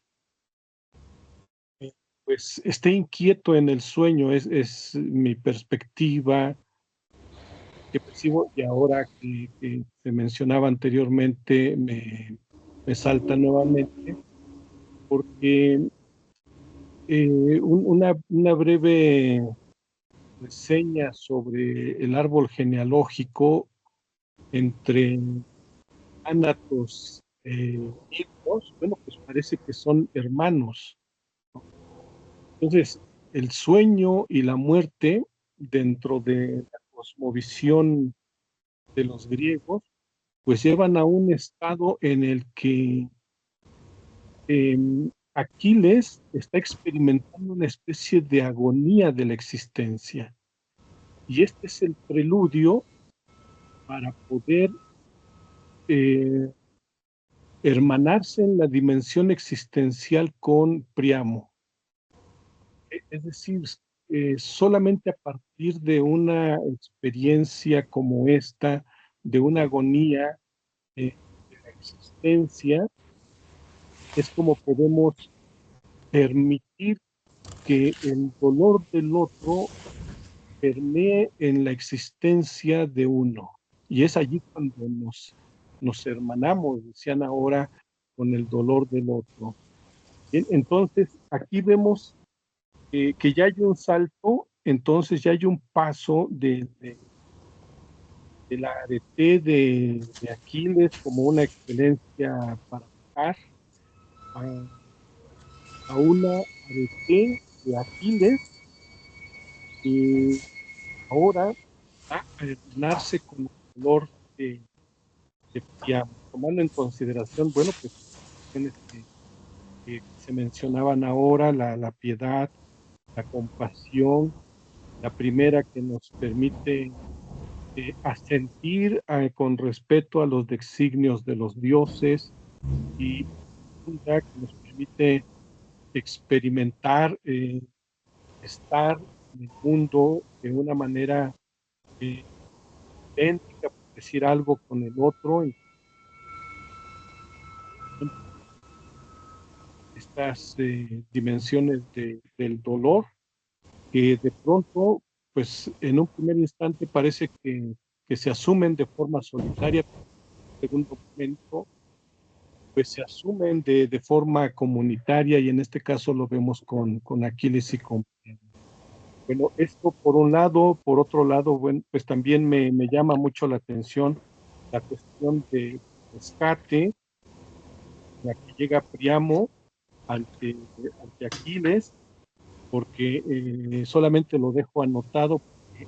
Speaker 2: pues esté inquieto en el sueño, es mi perspectiva que percibo, y ahora que se mencionaba anteriormente me salta nuevamente, porque una breve reseña sobre el árbol genealógico entre Ánatos hijos, bueno, pues parece que son hermanos. Entonces, el sueño y la muerte dentro de la cosmovisión de los griegos, pues llevan a un estado en el que Aquiles está experimentando una especie de agonía de la existencia. Y este es el preludio para poder hermanarse en la dimensión existencial con Priamo. Es decir, solamente a partir de una experiencia como esta, de una agonía de la existencia, es como podemos permitir que el dolor del otro permee en la existencia de uno. Y es allí cuando nos hermanamos, decían ahora, con el dolor del otro. Bien, entonces, aquí vemos que ya hay un salto, entonces ya hay un paso de la arete de Aquiles como una excelencia para matar a una arete de Aquiles que ahora va a hermanarse con el dolor de Priamo, tomando en consideración, bueno, pues que se mencionaban ahora, la piedad, la compasión, la primera que nos permite asentir con respeto a los designios de los dioses, y una que nos permite experimentar, estar en el mundo de una manera idéntica, por decir algo, con el otro, en estas dimensiones del dolor, que de pronto, pues en un primer instante parece que se asumen de forma solitaria, pero en un segundo momento pues se asumen de forma comunitaria, y en este caso lo vemos con Aquiles y con... Bueno, esto por un lado. Por otro lado, bueno, pues también me llama mucho la atención la cuestión de rescate, en la que llega Priamo ante Aquiles, porque solamente lo dejo anotado, porque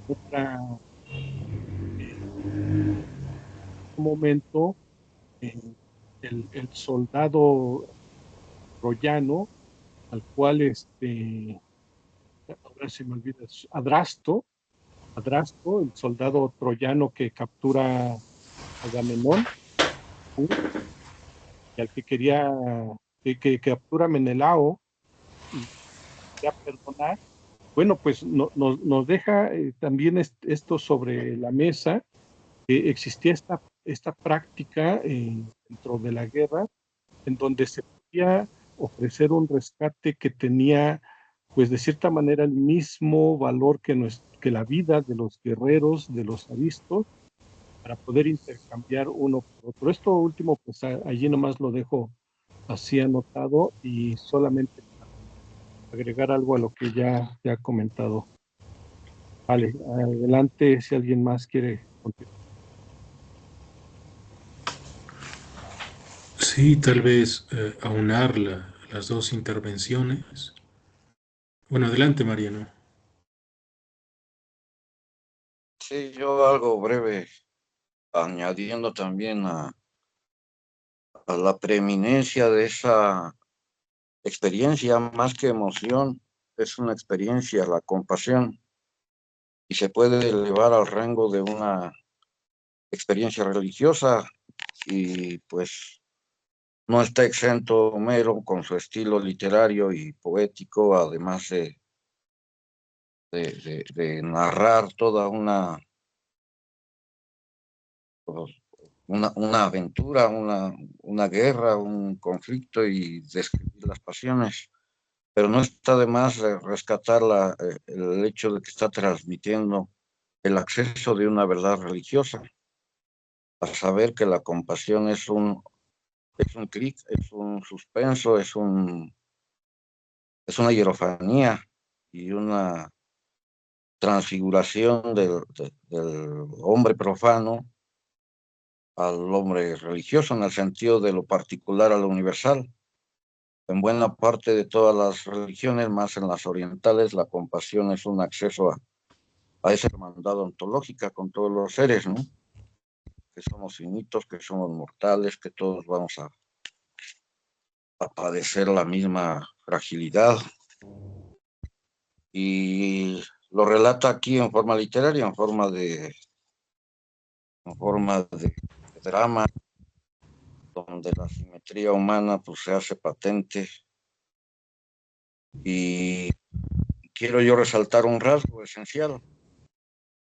Speaker 2: otra momento el soldado troyano al cual ahora se me olvida, Adrasto, el soldado troyano que captura a Agamenón, ¿sí? Y al que quería, que captura a Menelao y quería perdonar. Bueno, pues nos deja también esto sobre la mesa, que existía esta práctica dentro de la guerra, en donde se podía ofrecer un rescate que tenía, pues de cierta manera, el mismo valor que la vida de los guerreros, de los aristos, para poder intercambiar uno por otro. Esto último, pues allí nomás lo dejo así anotado y solamente agregar algo a lo que ya ha comentado. Vale, adelante si alguien más quiere continuar.
Speaker 1: Sí, tal vez aunar las dos intervenciones. Bueno, adelante, Mariano.
Speaker 4: Sí, yo algo breve, añadiendo también a la preeminencia de esa experiencia, más que emoción, es una experiencia, la compasión, y se puede elevar al rango de una experiencia religiosa y pues no está exento Homero con su estilo literario y poético, además de narrar toda una aventura, una guerra, un conflicto y describir las pasiones. Pero no está de más rescatar el hecho de que está transmitiendo el acceso de una verdad religiosa, a saber que la compasión es un clic, es un suspenso, es una hierofanía y una transfiguración del hombre profano al hombre religioso, en el sentido de lo particular a lo universal. En buena parte de todas las religiones, más en las orientales, la compasión es un acceso a esa hermandad ontológica con todos los seres, ¿no? Que somos finitos, que somos mortales, que todos vamos a padecer la misma fragilidad. Y lo relata aquí en forma literaria, en forma de drama, donde la simetría humana pues se hace patente. Y quiero yo resaltar un rasgo esencial,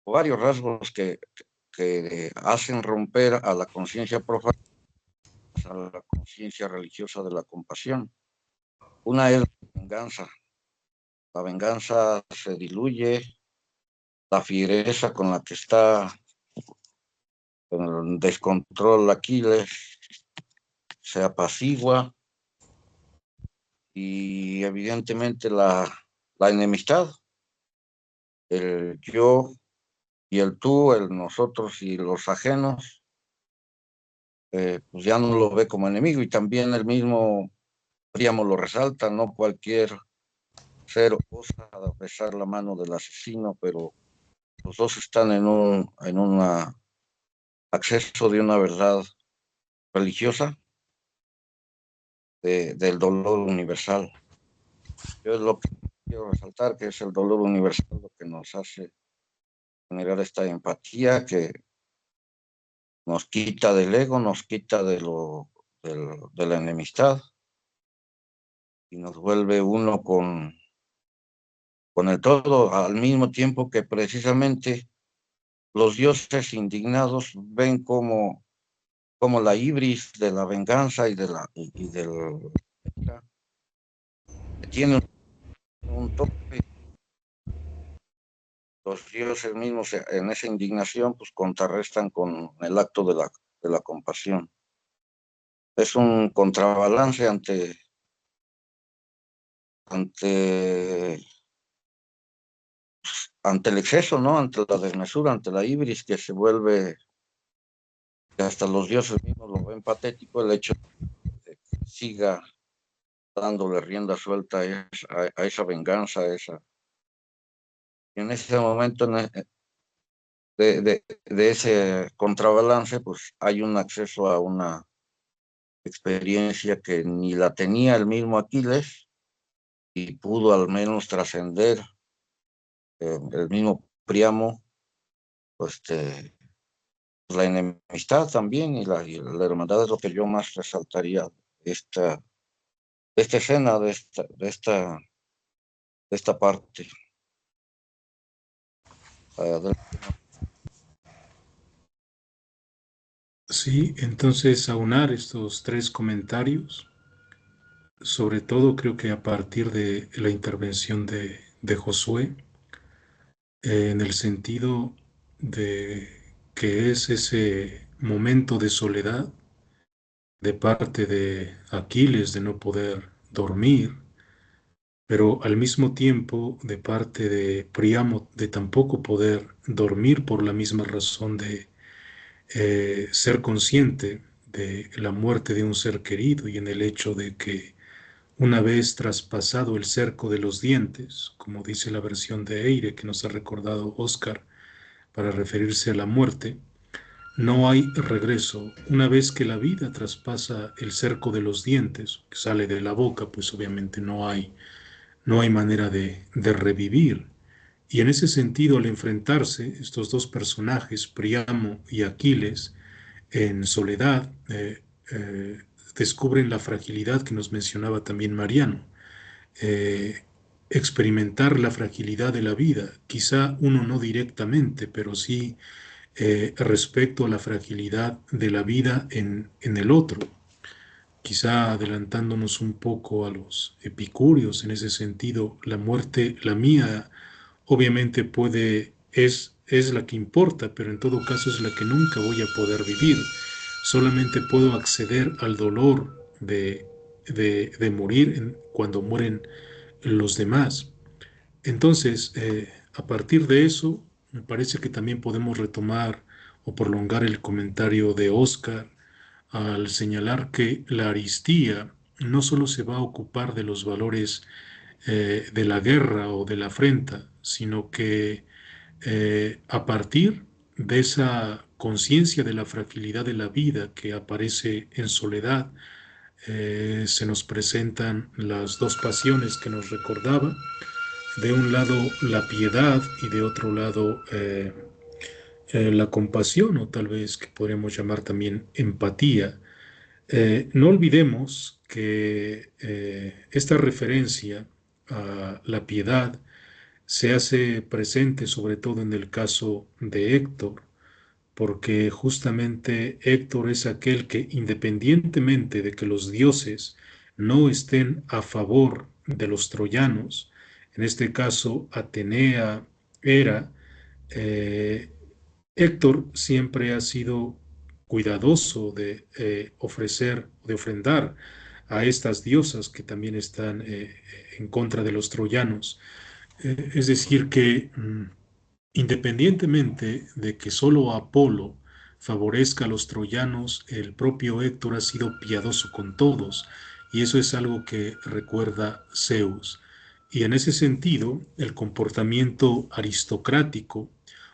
Speaker 4: o varios rasgos que hacen romper a la conciencia profana, a la conciencia religiosa de la compasión. Una es la venganza. La venganza se diluye, la fiereza con la que está en descontrol Aquiles se apacigua y evidentemente la enemistad, el yo y el tú, el nosotros y los ajenos, pues ya no lo ve como enemigo, y también el mismo Príamo lo resalta, no cualquier ser o cosa a besar la mano del asesino, pero los dos están en un acceso de una verdad religiosa del dolor universal. Yo es lo que quiero resaltar, que es el dolor universal lo que nos hace generar esta empatía que nos quita del ego, nos quita de la enemistad y nos vuelve uno con el todo, al mismo tiempo que precisamente los dioses indignados ven como la ibris de la venganza y del tiene un tope. Los dioses mismos en esa indignación pues contrarrestan con el acto de la compasión. Es un contrabalance ante el exceso, ¿no? Ante la desmesura, ante la ibris, que se vuelve, que hasta los dioses mismos lo ven patético, el hecho de que siga dándole rienda suelta a esa venganza, y en ese momento de ese contrabalance, pues hay un acceso a una experiencia que ni la tenía el mismo Aquiles y pudo al menos trascender el mismo Príamo, pues, la enemistad también y la hermandad es lo que yo más resaltaría esta, de esta escena, de esta parte.
Speaker 1: Sí, entonces aunar estos tres comentarios, sobre todo creo que a partir de la intervención de Josué, en el sentido de que es ese momento de soledad de parte de Aquiles de no poder dormir, pero al mismo tiempo de parte de Príamo de tampoco poder dormir por la misma razón de ser consciente de la muerte de un ser querido y en el hecho de que una vez traspasado el cerco de los dientes, como dice la versión de Eire que nos ha recordado Oscar para referirse a la muerte, no hay regreso. Una vez que la vida traspasa el cerco de los dientes, que sale de la boca, pues obviamente no hay manera de revivir. Y en ese sentido, al enfrentarse estos dos personajes, Príamo y Aquiles, en soledad, descubren la fragilidad que nos mencionaba también Mariano. Eh, experimentar la fragilidad de la vida, quizá uno no directamente, pero sí respecto a la fragilidad de la vida en el otro, quizá adelantándonos un poco a los epicúreos en ese sentido, la muerte, la mía, obviamente es la que importa, pero en todo caso es la que nunca voy a poder vivir. Solamente puedo acceder al dolor de morir cuando mueren los demás. Entonces, a partir de eso, me parece que también podemos retomar o prolongar el comentario de Oscar al señalar que la aristía no solo se va a ocupar de los valores de la guerra o de la afrenta, sino que a partir de esa conciencia de la fragilidad de la vida que aparece en soledad, se nos presentan las dos pasiones que nos recordaba, de un lado la piedad y de otro lado la compasión o tal vez que podríamos llamar también empatía. No olvidemos que esta referencia a la piedad se hace presente sobre todo en el caso de Héctor, porque justamente Héctor es aquel que independientemente de que los dioses no estén a favor de los troyanos, en este caso Atenea, Hera, eh, Héctor siempre ha sido cuidadoso de ofrecer, de ofrendar a estas diosas que también están en contra de los troyanos. Es decir, que independientemente de que solo Apolo favorezca a los troyanos, el propio Héctor ha sido piadoso con todos, y eso es algo que recuerda Zeus. Y en ese sentido, el comportamiento aristocrático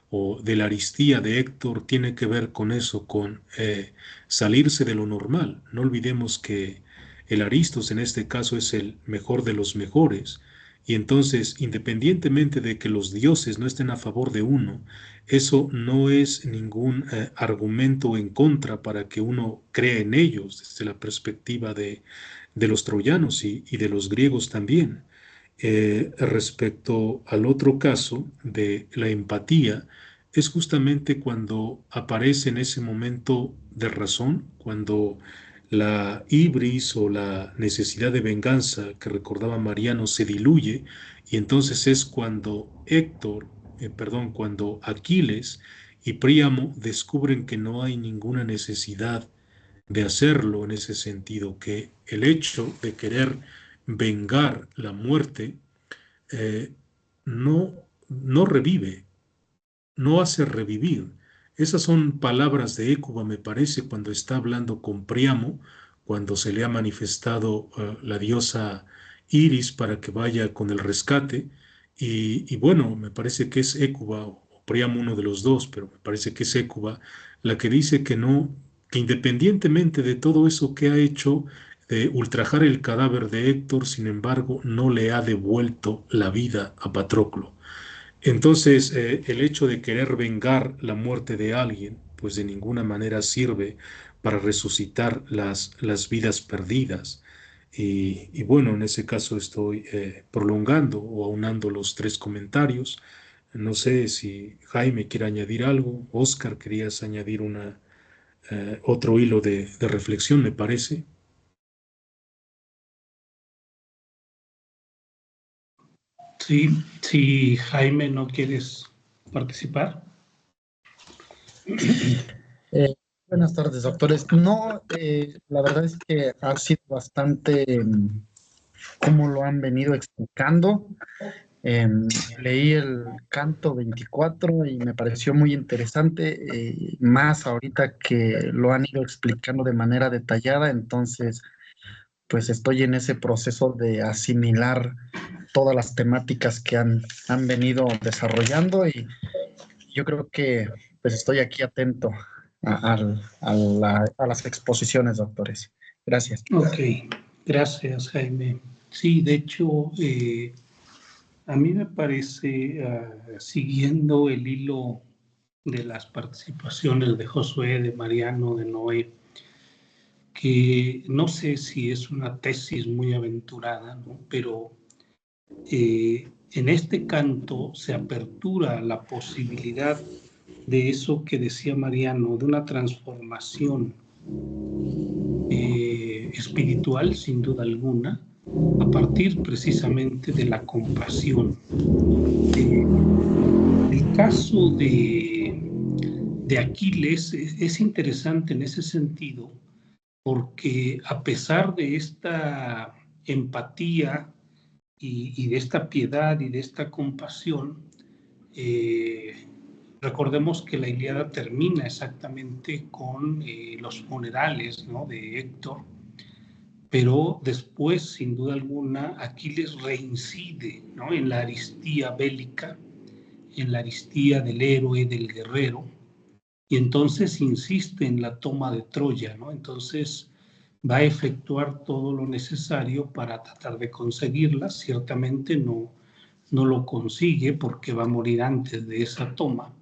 Speaker 1: o de la aristía de Héctor tiene que ver con eso, con salirse de lo normal. No olvidemos que el Aristos en este caso es el mejor de los mejores, y entonces, independientemente de que los dioses no estén a favor de uno, eso no es ningún argumento en contra para que uno cree en ellos desde la perspectiva de los troyanos y de los griegos también. Respecto al otro caso de la empatía, es justamente cuando aparece en ese momento de razón, cuando la ibris o la necesidad de venganza que recordaba Mariano se diluye y entonces es cuando cuando Aquiles y Príamo descubren que no hay ninguna necesidad de hacerlo en ese sentido, que el hecho de querer vengar la muerte eh, no, no revive, no hace revivir. Esas son palabras de Hécuba, me parece, cuando está hablando con Príamo, cuando se le ha manifestado la diosa Iris para que vaya con el rescate. Y bueno, me parece que es Hécuba o Príamo uno de los dos, pero me parece que es Hécuba la que dice que no, que independientemente de todo eso que ha hecho, de ultrajar el cadáver de Héctor, sin embargo, no le ha devuelto la vida a Patroclo. Entonces, el hecho de querer vengar la muerte de alguien, pues de ninguna manera sirve para resucitar las vidas perdidas. Y bueno, en ese caso estoy prolongando o aunando los tres comentarios. No sé si Jaime quiere añadir algo. Oscar, querías añadir otro hilo de reflexión, me parece.
Speaker 3: Sí, si Jaime no quieres participar.
Speaker 5: Buenas tardes, doctores. No, la verdad es que ha sido bastante como lo han venido explicando. Leí el canto 24 y me pareció muy interesante, más ahorita que lo han ido explicando de manera detallada, entonces pues estoy en ese proceso de asimilar todas las temáticas que han venido desarrollando y yo creo que pues estoy aquí atento a las exposiciones, doctores. Gracias.
Speaker 3: Ok, gracias, Jaime. Sí, de hecho, a mí me parece, siguiendo el hilo de las participaciones de Josué, de Mariano, de Noé, que no sé si es una tesis muy aventurada, ¿no? Pero en este canto se apertura la posibilidad de eso que decía Mariano, de una transformación espiritual, sin duda alguna, a partir precisamente de la compasión. El caso de Aquiles es interesante en ese sentido, porque a pesar de esta empatía y de esta piedad y de esta compasión, recordemos que la Ilíada termina exactamente con los funerales, ¿no?, de Héctor, pero después, sin duda alguna, Aquiles reincide, ¿no?, en la aristía bélica, en la aristía del héroe, del guerrero, y entonces insiste en la toma de Troya, ¿no? Entonces va a efectuar todo lo necesario para tratar de conseguirla. Ciertamente no lo consigue porque va a morir antes de esa toma,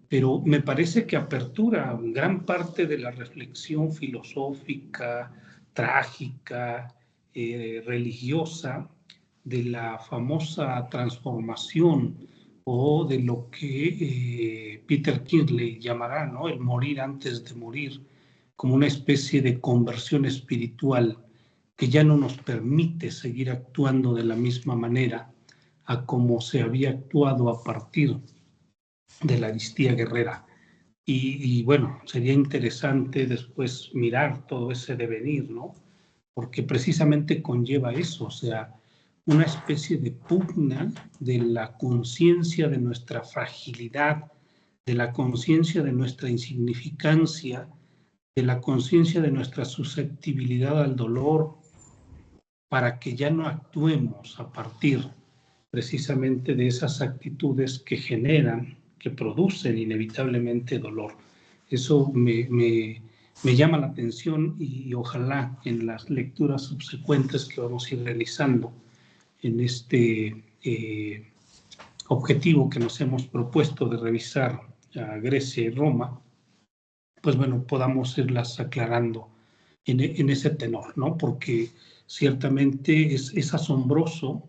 Speaker 3: pero me parece que apertura gran parte de la reflexión filosófica, trágica, religiosa, de la famosa transformación o de lo que Peter Kingsley llamará, ¿no?, el morir antes de morir, como una especie de conversión espiritual que ya no nos permite seguir actuando de la misma manera a como se había actuado a partir de la aristía guerrera. Y bueno, sería interesante después mirar todo ese devenir, ¿no? Porque precisamente conlleva eso, o sea, una especie de pugna de la conciencia de nuestra fragilidad, de la conciencia de nuestra insignificancia, de la conciencia de nuestra susceptibilidad al dolor, para que ya no actuemos a partir precisamente de esas actitudes que generan, que producen inevitablemente dolor. Eso me llama la atención y ojalá en las lecturas subsecuentes que vamos a ir realizando en este objetivo que nos hemos propuesto de revisar a Grecia y Roma, pues bueno, podamos irlas aclarando en ese tenor, ¿no? Porque ciertamente es asombroso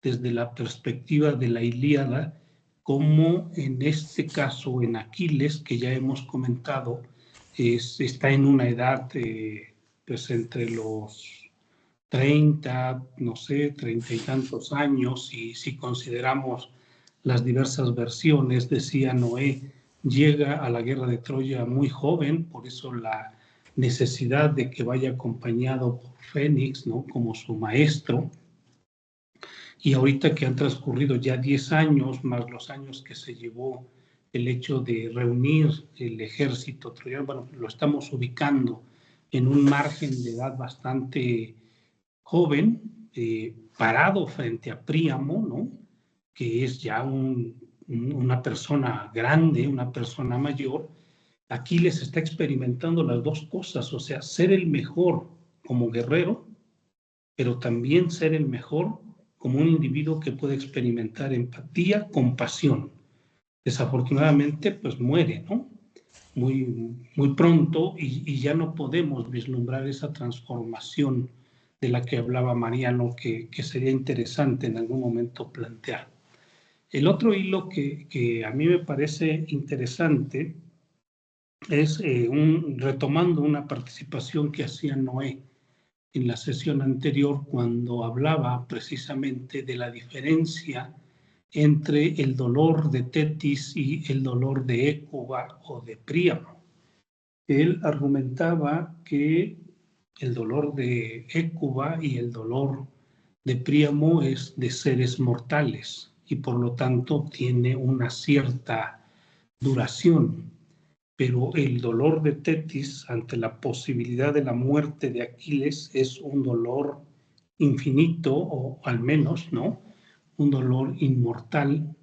Speaker 3: desde la perspectiva de la Ilíada, como en este caso, en Aquiles, que ya hemos comentado, está en una edad, pues entre los 30, no sé, 30 y tantos años, y si consideramos las diversas versiones, decía Noé, llega a la guerra de Troya muy joven, por eso la necesidad de que vaya acompañado por Fénix, ¿no?, como su maestro. Y ahorita que han transcurrido ya 10 años, más los años que se llevó el hecho de reunir el ejército troyano, bueno, lo estamos ubicando en un margen de edad bastante joven, parado frente a Príamo, ¿no?, que es ya una persona grande, una persona mayor. Aquiles está experimentando las dos cosas, o sea, ser el mejor como guerrero, pero también ser el mejor como un individuo que puede experimentar empatía, compasión. Desafortunadamente, pues muere, ¿no? Muy pronto y ya no podemos vislumbrar esa transformación de la que hablaba Mariano, que sería interesante en algún momento plantear. El otro hilo que a mí me parece interesante es retomando una participación que hacía Noé en la sesión anterior cuando hablaba precisamente de la diferencia entre el dolor de Tetis y el dolor de Hécuba o de Príamo. Él argumentaba que el dolor de Hécuba y el dolor de Príamo es de seres mortales y por lo tanto tiene una cierta duración. Pero el dolor de Tetis ante la posibilidad de la muerte de Aquiles es un dolor infinito, o al menos, ¿no? Un dolor inmortal,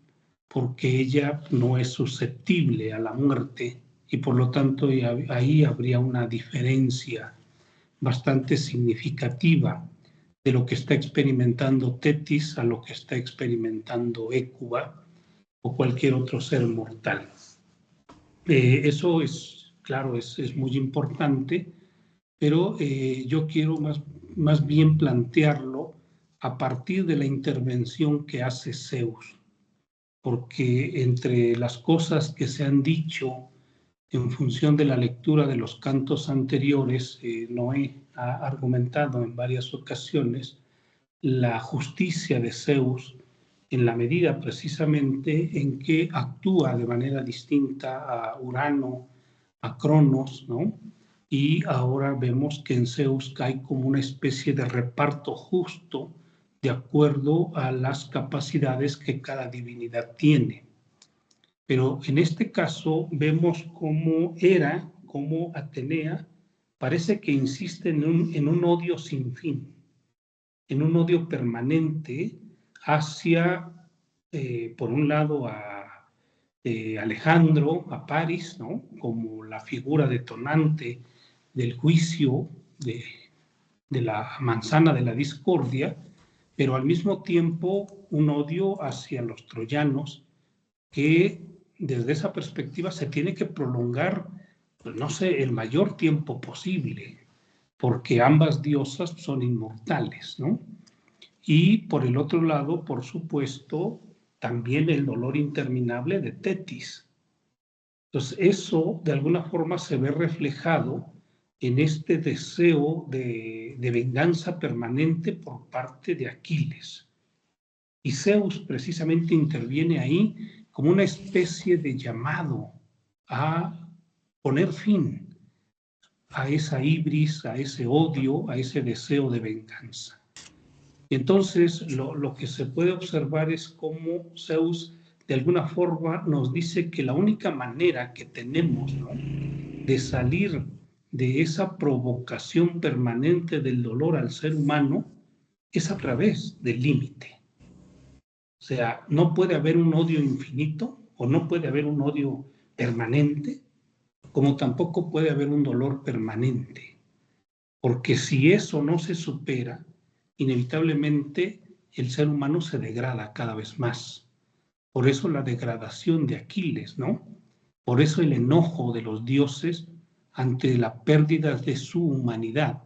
Speaker 3: porque ella no es susceptible a la muerte y por lo tanto ahí habría una diferencia bastante significativa de lo que está experimentando Tetis a lo que está experimentando Hécuba o cualquier otro ser mortal. Eso es, claro, es muy importante, pero yo quiero más bien plantearlo a partir de la intervención que hace Zeus, porque entre las cosas que se han dicho en función de la lectura de los cantos anteriores, Noé ha argumentado en varias ocasiones la justicia de Zeus en la medida precisamente en que actúa de manera distinta a Urano, a Cronos, ¿no? Y ahora vemos que en Zeus cae como una especie de reparto justo de acuerdo a las capacidades que cada divinidad tiene. Pero en este caso vemos cómo Hera, cómo Atenea, parece que insiste en un odio sin fin, en un odio permanente hacia, por un lado, a Alejandro, a Paris, ¿no? Como la figura detonante del juicio de la manzana de la discordia, pero al mismo tiempo un odio hacia los troyanos que desde esa perspectiva se tiene que prolongar, pues no sé, el mayor tiempo posible, porque ambas diosas son inmortales, ¿no? Y por el otro lado, por supuesto, también el dolor interminable de Tetis. Entonces, eso de alguna forma se ve reflejado en este deseo de venganza permanente por parte de Aquiles. Y Zeus precisamente interviene ahí como una especie de llamado a poner fin a esa ibris, a ese odio, a ese deseo de venganza. Entonces, lo que se puede observar es cómo Zeus de alguna forma nos dice que la única manera que tenemos, ¿no?, de salir de esa provocación permanente del dolor al ser humano es a través del límite. O sea, no puede haber un odio infinito o no puede haber un odio permanente, como tampoco puede haber un dolor permanente. Porque si eso no se supera, inevitablemente el ser humano se degrada cada vez más. Por eso la degradación de Aquiles, ¿no? Por eso el enojo de los dioses ante la pérdida de su humanidad,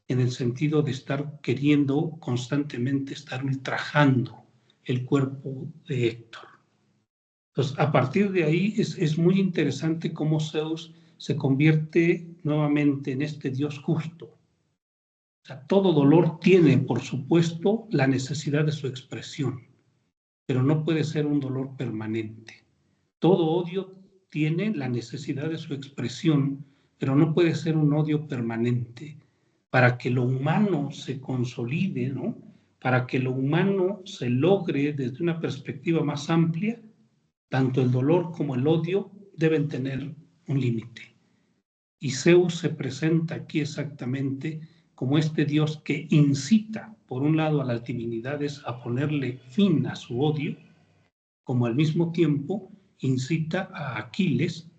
Speaker 3: en el sentido de estar queriendo constantemente estar ultrajando el cuerpo de Héctor. Entonces, a partir de ahí es muy interesante cómo Zeus se convierte nuevamente en este dios justo. O sea, todo dolor tiene, por supuesto, la necesidad de su expresión, pero no puede ser un dolor permanente. Todo odio tiene la necesidad de su expresión, pero no puede ser un odio permanente. Para que lo humano se consolide, ¿no?, para que lo humano se logre desde una perspectiva más amplia, tanto el dolor como el odio deben tener un límite. Y Zeus se presenta aquí exactamente como este dios que incita, por un lado, a las divinidades a ponerle fin a su odio, como al mismo tiempo incita a Aquiles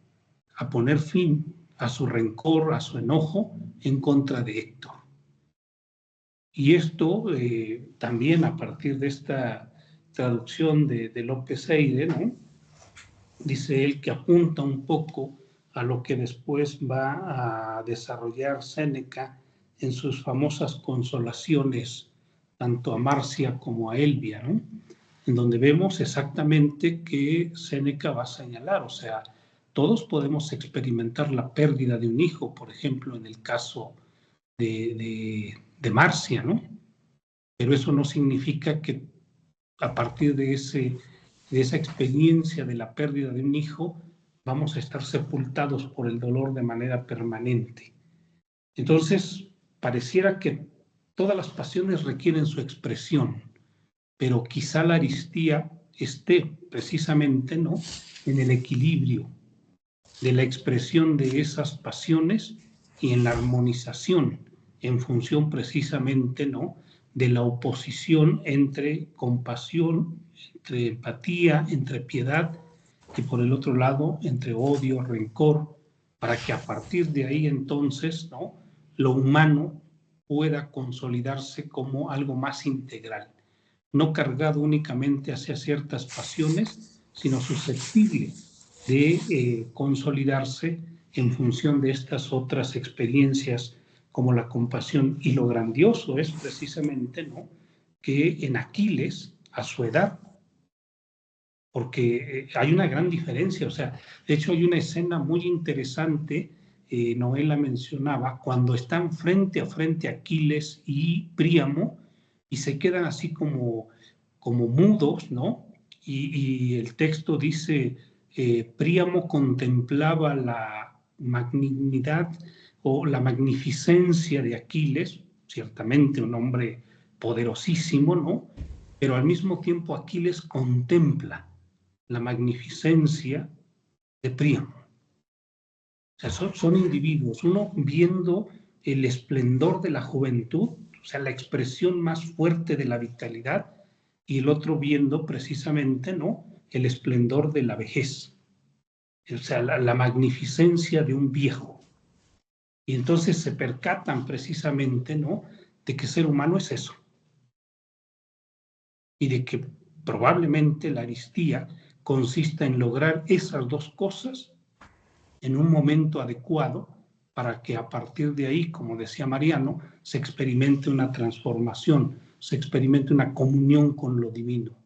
Speaker 3: a poner fin a su rencor, a su enojo en contra de Héctor. Y esto también a partir de esta traducción de López Eire, ¿no? Dice él que apunta un poco a lo que después va a desarrollar Séneca en sus famosas consolaciones, tanto a Marcia como a Elvia, ¿no? En donde vemos exactamente que Séneca va a señalar, o sea, todos podemos experimentar la pérdida de un hijo, por ejemplo, en el caso de Marcia, ¿no? Pero eso no significa que a partir de esa experiencia de la pérdida de un hijo vamos a estar sepultados por el dolor de manera permanente. Entonces, pareciera que todas las pasiones requieren su expresión, pero quizá la aristía esté precisamente, ¿no?, en el equilibrio de la expresión de esas pasiones y en la armonización en función precisamente, ¿no?, de la oposición entre compasión, entre empatía, entre piedad y por el otro lado entre odio, rencor, para que a partir de ahí entonces, ¿no?, lo humano pueda consolidarse como algo más integral, no cargado únicamente hacia ciertas pasiones, sino susceptible de consolidarse en función de estas otras experiencias como la compasión. Y lo grandioso es precisamente, ¿no?, que en Aquiles, a su edad, porque hay una gran diferencia, o sea, de hecho hay una escena muy interesante, Noé la mencionaba, cuando están frente a frente Aquiles y Príamo y se quedan así como mudos, ¿no? Y el texto dice, Príamo contemplaba la magnanimidad o la magnificencia de Aquiles, ciertamente un hombre poderosísimo, ¿no? Pero al mismo tiempo Aquiles contempla la magnificencia de Príamo. O sea, son individuos, uno viendo el esplendor de la juventud, o sea, la expresión más fuerte de la vitalidad, y el otro viendo precisamente, ¿no?, el esplendor de la vejez, o sea, la magnificencia de un viejo. Y entonces se percatan precisamente, ¿no?, de que ser humano es eso. Y de que probablemente la aristía consista en lograr esas dos cosas en un momento adecuado para que a partir de ahí, como decía Mariano, se experimente una transformación, se experimente una comunión con lo divino.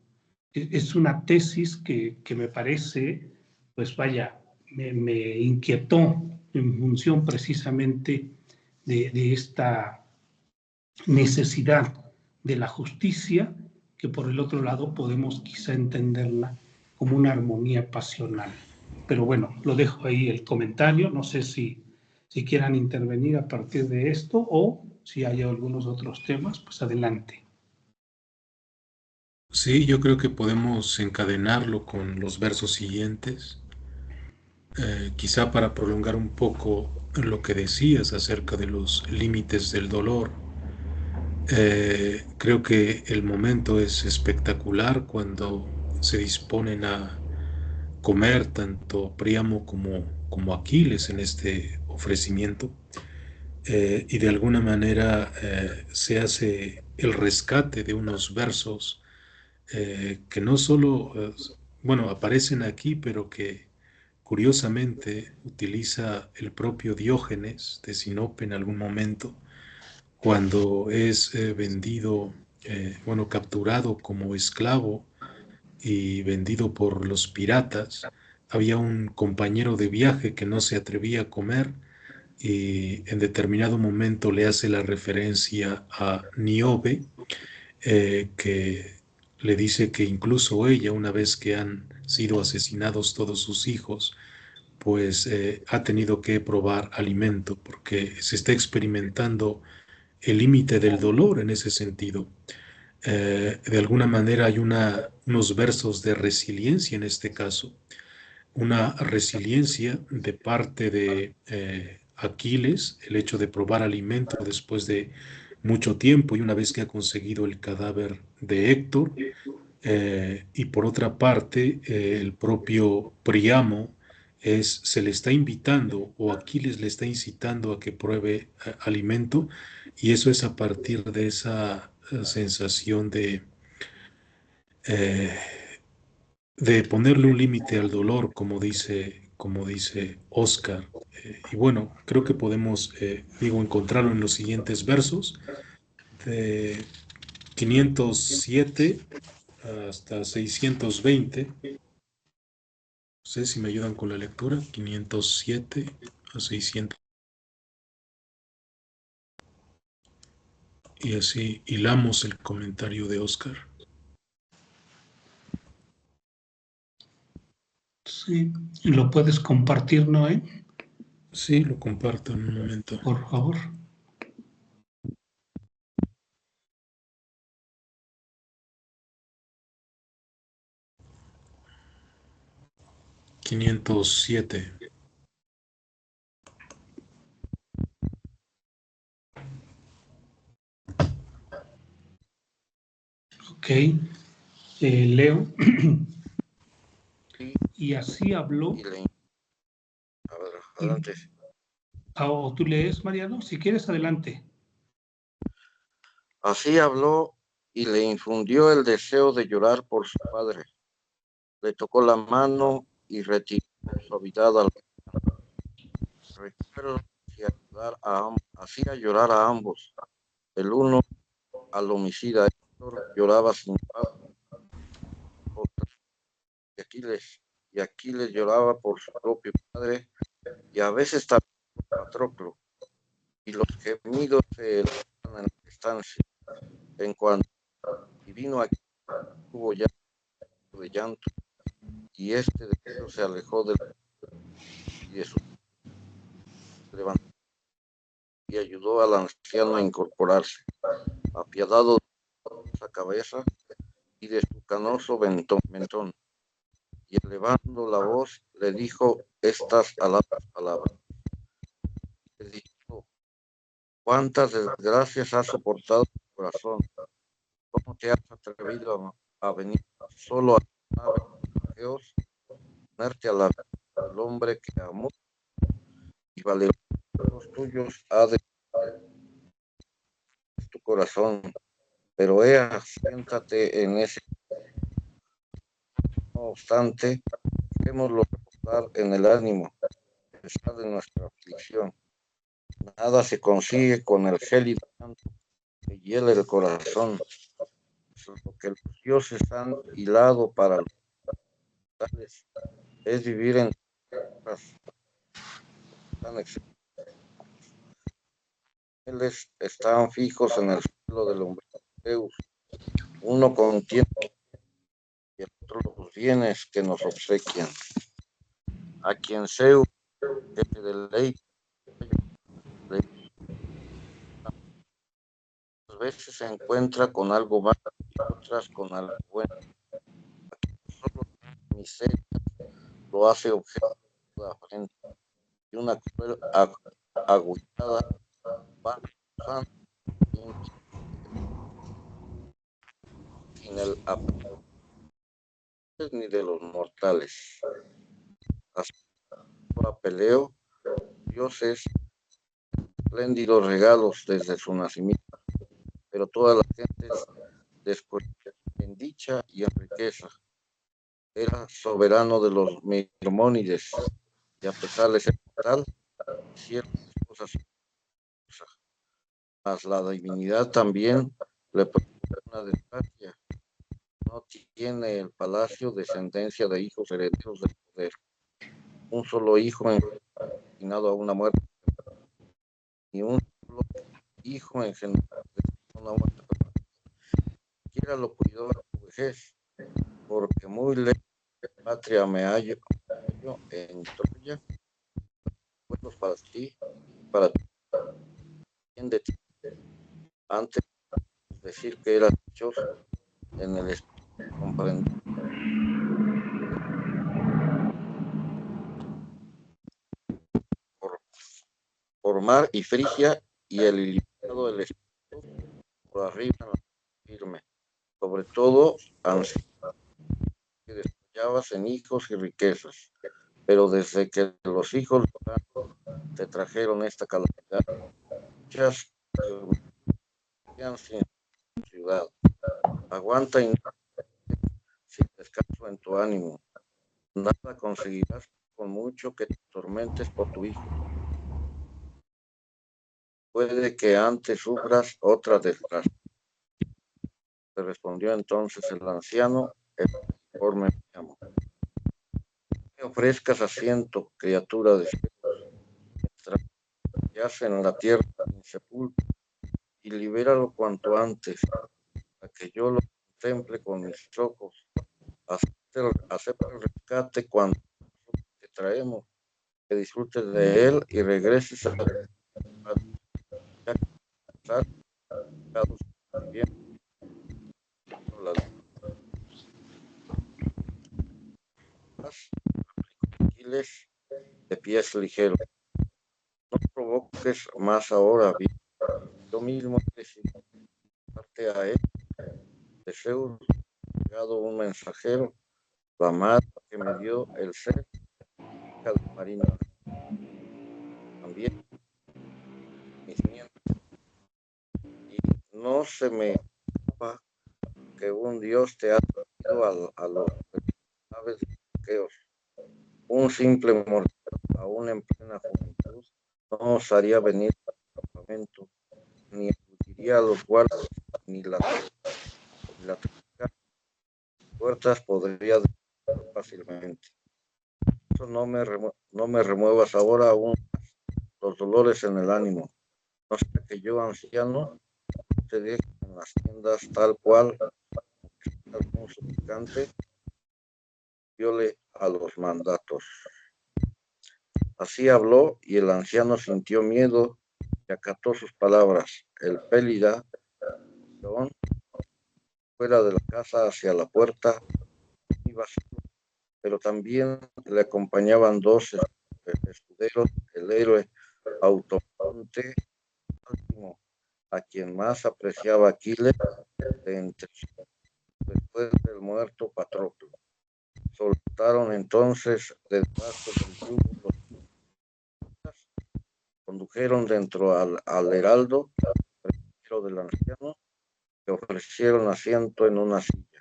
Speaker 3: Es una tesis que me parece, pues vaya, me inquietó en función precisamente de esta necesidad de la justicia, que por el otro lado podemos quizá entenderla como una armonía pasional. Pero bueno, lo dejo ahí el comentario, no sé si quieran intervenir a partir de esto o si hay algunos otros temas, pues adelante.
Speaker 1: Sí, yo creo que podemos encadenarlo con los versos siguientes, quizá para prolongar un poco lo que decías acerca de los límites del dolor. Creo que el momento es espectacular cuando se disponen a comer tanto Príamo como Aquiles en este ofrecimiento, y de alguna manera se hace el rescate de unos versos que no solo, bueno, aparecen aquí, pero que curiosamente utiliza el propio Diógenes de Sinope en algún momento, cuando es vendido, bueno, capturado como esclavo y vendido por los piratas. Había un compañero de viaje que no se atrevía a comer y en determinado momento le hace la referencia a Niobe, que le dice que incluso ella, una vez que han sido asesinados todos sus hijos, pues ha tenido que probar alimento porque se está experimentando el límite del dolor en ese sentido. De alguna manera hay unos versos de resiliencia en este caso, una resiliencia de parte de Aquiles, el hecho de probar alimento después de mucho tiempo y una vez que ha conseguido el cadáver de Héctor, y por otra parte, el propio Príamo se le está invitando o Aquiles le está incitando a que pruebe alimento Y eso es a partir de esa sensación eh, de ponerle un límite al dolor, como dice Oscar. Y bueno, creo que podemos, encontrarlo en los siguientes versos, de 507 hasta 620. No sé si me ayudan con la lectura. 507 a 600. Y así hilamos el comentario de Oscar.
Speaker 3: Sí, y lo puedes compartir, Noé,
Speaker 1: Sí, lo comparto en un momento.
Speaker 3: por favor.
Speaker 1: $507.
Speaker 3: Ok, leo.
Speaker 4: Sí,
Speaker 3: Y así habló.
Speaker 4: A ver, adelante.
Speaker 3: ¿O tú lees, Mariano? Si quieres, adelante.
Speaker 4: Así habló y le infundió el deseo de llorar por su padre. Le tocó la mano y retiró con suavidad al recuerdo hacía llorar a ambos. El uno al homicida Héctor lloraba sin otro, y Aquiles lloraba por su propio padre, y a veces también por Patroclo, y los gemidos se elevaban en la estancia. En cuanto vino aquí, tuvo ya de llanto, y este de hecho se alejó de su levantó y ayudó al anciano a incorporarse, apiadado de su cabeza y de su canoso mentón, y elevando la voz le dijo estas palabras. Le dijo: ¿cuántas desgracias has soportado tu corazón? ¿Cómo te has atrevido a venir solo a la nave de Dios, ponerte a la vida del hombre que amó y valerosos tuyos ha de tu corazón? Pero siéntate en ese. No obstante, dejémoslo reposar en el ánimo, a pesar de nuestra aflicción. Nada se consigue con el gélido llanto que hiela el corazón. Lo que los dioses han hilado para los mortales es vivir en tierras tan excelentes. Están fijos en el suelo del hombre. Uno contiene y el otro los bienes que nos obsequian. A quien Zeus que se deleita, a veces se encuentra con algo malo y otras con algo bueno. Solo la miseria lo hace objeto de la frente, y una cruel agüitada va sin el apoyo ni de los mortales. Así a Peleo, dioses espléndidos regalos desde su nacimiento, pero todas las gentes descuidadas en dicha y en riqueza. Era soberano de los Mirmónides, y a pesar de ser tal, ciertas cosas, mas la divinidad también le propone una desgracia. No tiene el palacio descendencia de hijos herederos del poder. Un solo hijo destinado a una muerte, ni un solo hijo engendrado a una muerte permanente. Siquiera lo cuidó a su vejez, porque muy lejos de patria me hallo en Troya, buenos para ti, para ti, bien de ti. Antes de decir que era dichoso, en el espíritu comprendí. Por mar y Frigia y el ilimitado del espíritu por arriba en la firme, sobre todo que desarrollabas en hijos y riquezas, pero desde que los hijos te trajeron esta calamidad, muchas sin ciudad. Aguanta y no sin descanso en tu ánimo. Nada conseguirás con mucho que te tormentes por tu hijo. Puede que antes sufras otra desgracia. Le respondió entonces el anciano, el mejor me llamo. Me ofrezcas asiento, criatura de Dios, mientras yace en la tierra insepulto, y libéralo cuanto antes, para que yo lo contemple con mis ojos. Acepta el rescate cuando te traemos, que disfrutes de él y regreses a bien. Aquiles, de pies ligeros. No provoques más ahora, bien. Yo mismo he decidido darte a él. Deseo llegado un mensajero, la madre que me dio el ser, hija de Marina. También mis nietos. Y no se me escapa que un Dios te ha traído a los aves de bloqueos. Un simple mortal, aún en plena juventud, no osaría venir al campamento, ni acudiría a los guardas, ni las puertas podría destruir fácilmente. Eso no me remuevas ahora aún los dolores en el ánimo. No sea que yo, anciano, te deje en las tiendas tal cual, un suplicante, viole a los mandatos. Así habló y el anciano sintió miedo y acató sus palabras. El pélida, fuera de la casa hacia la puerta, iba solo, pero también le acompañaban dos escuderos, el héroe Autoponte, a quien más apreciaba Aquiles de entre después del muerto Patroclo. Soltaron entonces de debajo del yugo los condujeron dentro al heraldo del anciano, que ofrecieron asiento en una silla.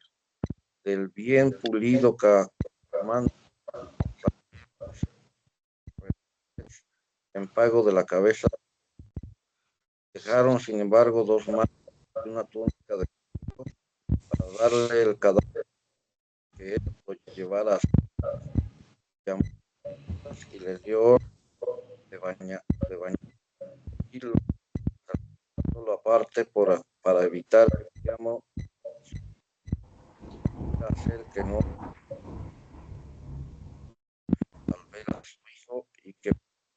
Speaker 4: Del bien pulido camán en pago de la cabeza, dejaron sin embargo dos manos y una túnica de para darle el cadáver que él lo llevara a y les dio de bañar y solo aparte para evitar digamos, hacer que no al ver a su hijo y que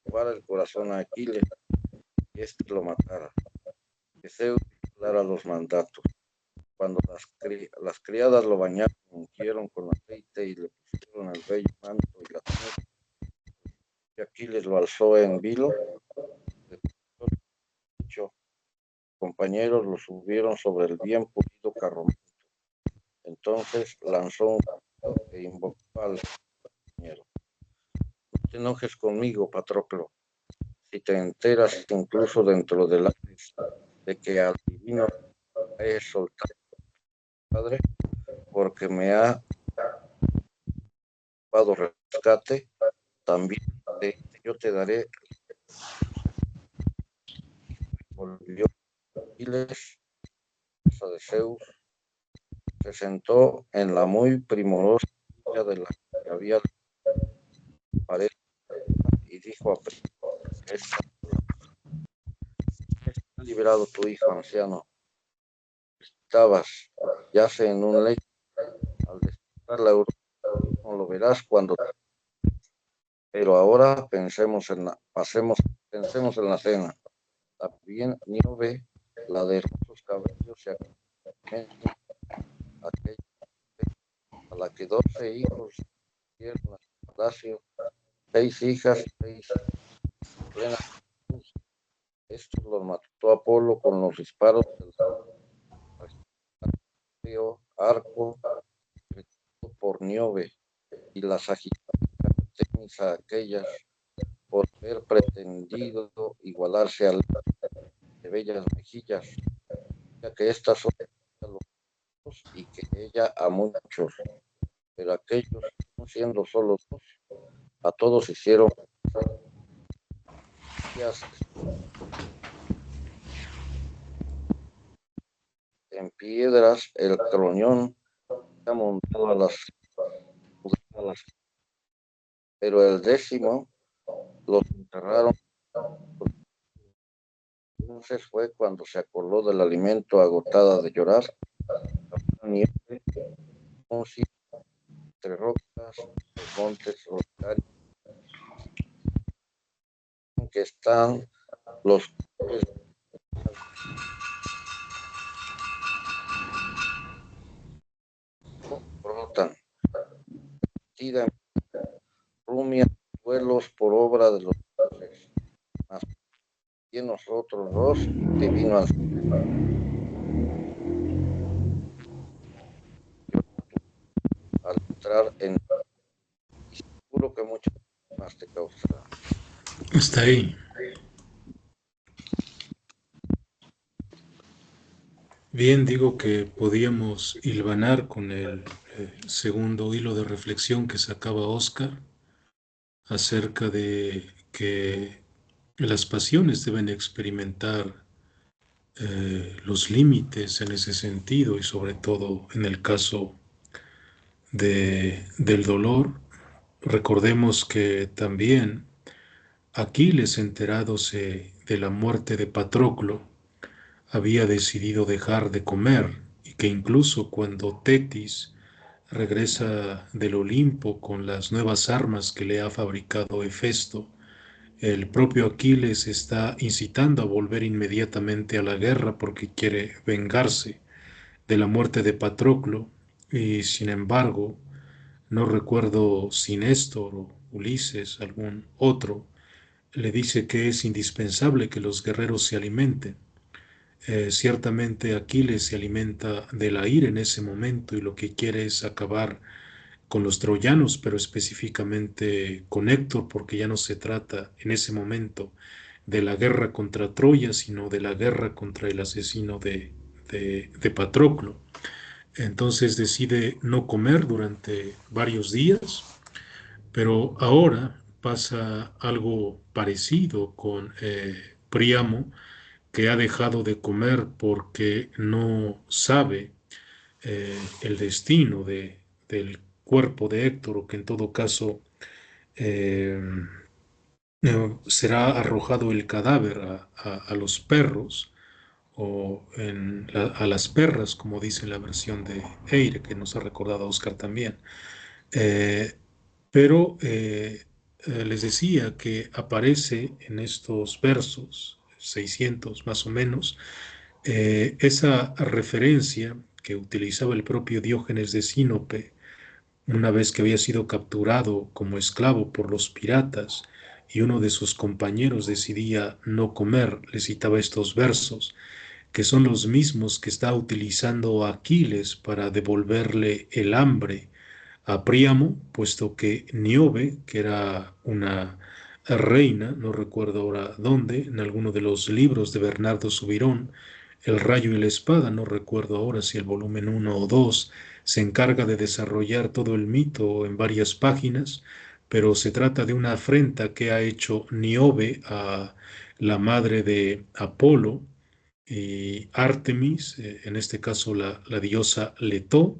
Speaker 4: llevara el corazón a Aquiles y éste lo matara. Que Zeus diera los mandatos. Cuando las criadas lo bañaron, ungieron con aceite y le pusieron el bello manto y la túnica, y Aquiles lo alzó en vilo. Compañeros lo subieron sobre el bien pulido carromento. Entonces lanzó un grito e invocó al compañero. No te enojes conmigo, Patroclo. Si te enteras incluso dentro del Hades de que al divino he soltado, Padre, porque me ha dado rescate, también yo te daré. Volvió Aquiles, de Zeus, se sentó en la muy primorosa silla de la que había pared y dijo a está liberado tu hijo, anciano. Estabas, yace en un lecho. Al despertar la Europa, no lo verás cuando. Pero ahora pensemos en la cena. También Níobe, la de hermosos cabellos, aquella a la que 12 hijos dieron al palacio, 6 hijas, 6 plenas. Estos los mató Apolo con los disparos del arco por Níobe y las agitaciones a aquellas por haber pretendido igualarse al de bellas mejillas. ya que estas son a los dos y que ella a muchos, pero aquellos, no siendo solo dos, a todos hicieron en piedras el croñón montado a las, pero el 10º los enterraron. Entonces fue cuando se acordó del alimento, agotada de llorar, la nieve, un sitio entre rocas, los montes, los lugares en que están los brotan, tira rumia, vuelos por obra de los dioses, más y nosotros dos te vino al entrar en, y seguro que muchas más te causará.
Speaker 1: Está ahí. Bien, digo que podíamos hilvanar con el segundo hilo de reflexión que sacaba Oscar acerca de que las pasiones deben experimentar los límites en ese sentido y sobre todo en el caso del dolor. Recordemos que también Aquiles, enterándose de la muerte de Patroclo, había decidido dejar de comer y que incluso cuando Tetis regresa del Olimpo con las nuevas armas que le ha fabricado Hefesto, el propio Aquiles está incitando a volver inmediatamente a la guerra porque quiere vengarse de la muerte de Patroclo y sin embargo, no recuerdo si Néstor o Ulises, algún otro, le dice que es indispensable que los guerreros se alimenten. Ciertamente Aquiles se alimenta de la ira en ese momento y lo que quiere es acabar con los troyanos, pero específicamente con Héctor, porque ya no se trata en ese momento de la guerra contra Troya, sino de la guerra contra el asesino de Patroclo. Entonces decide no comer durante varios días, pero ahora pasa algo parecido con Príamo, que ha dejado de comer porque no sabe el destino del cuerpo de Héctor, o que en todo caso eh, será arrojado el cadáver a los perros o a las perras, como dice la versión de Eire, que nos ha recordado Oscar también. Eh, pero les decía que aparece en estos versos, 600 más o menos, esa referencia que utilizaba el propio Diógenes de Sinope una vez que había sido capturado como esclavo por los piratas y uno de sus compañeros decidía no comer, le citaba estos versos, que son los mismos que está utilizando Aquiles para devolverle el hambre a Príamo, puesto que Niobe, que era una reina, no recuerdo ahora dónde, en alguno de los libros de Bernardo Subirón, El rayo y la espada, no recuerdo ahora si el volumen 1 o 2, se encarga de desarrollar todo el mito en varias páginas, pero se trata de una afrenta que ha hecho Niobe a la madre de Apolo y Artemis, en este caso la diosa Leto.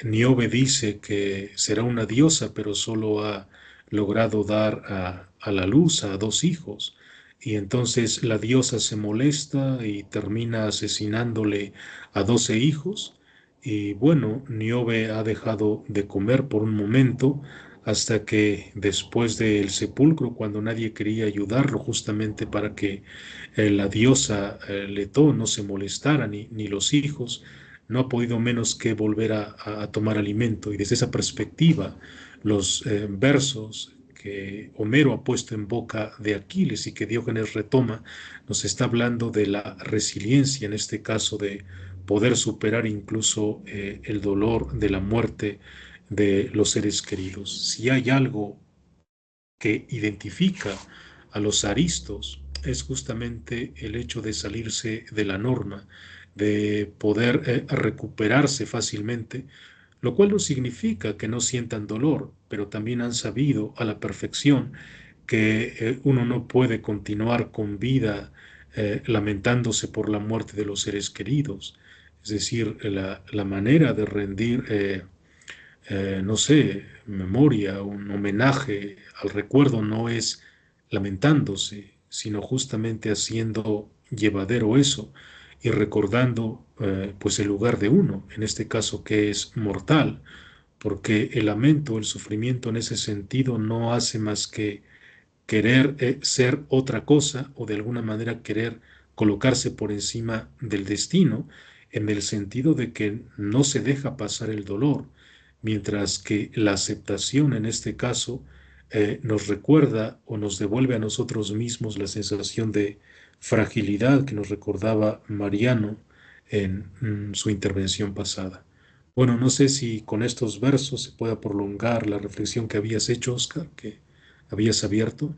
Speaker 1: Niobe dice que será una diosa, pero solo ha logrado dar a la luz a 2 hijos. Y entonces la diosa se molesta y termina asesinándole a 12 hijos. Y bueno, Niobe ha dejado de comer por un momento hasta que después del sepulcro, cuando nadie quería ayudarlo, justamente para que la diosa Leto no se molestara, ni los hijos, no ha podido menos que volver a tomar alimento. Y desde esa perspectiva, los versos que Homero ha puesto en boca de Aquiles y que Diógenes retoma, nos está hablando de la resiliencia, en este caso de poder superar incluso el dolor de la muerte de los seres queridos. Si hay algo que identifica a los aristos es justamente el hecho de salirse de la norma, de poder recuperarse fácilmente, lo cual no significa que no sientan dolor, pero también han sabido a la perfección que uno no puede continuar con vida lamentándose por la muerte de los seres queridos. Es decir, la manera de rendir, no sé, memoria, un homenaje al recuerdo no es lamentándose, sino justamente haciendo llevadero eso y recordando pues el lugar de uno, en este caso que es mortal, porque el lamento, el sufrimiento en ese sentido no hace más que querer ser otra cosa o de alguna manera querer colocarse por encima del destino, en el sentido de que no se deja pasar el dolor, mientras que la aceptación en este caso nos recuerda o nos devuelve a nosotros mismos la sensación de fragilidad que nos recordaba Mariano en su intervención pasada. Bueno, no sé si con estos versos se pueda prolongar la reflexión que habías hecho, Oscar, que habías abierto.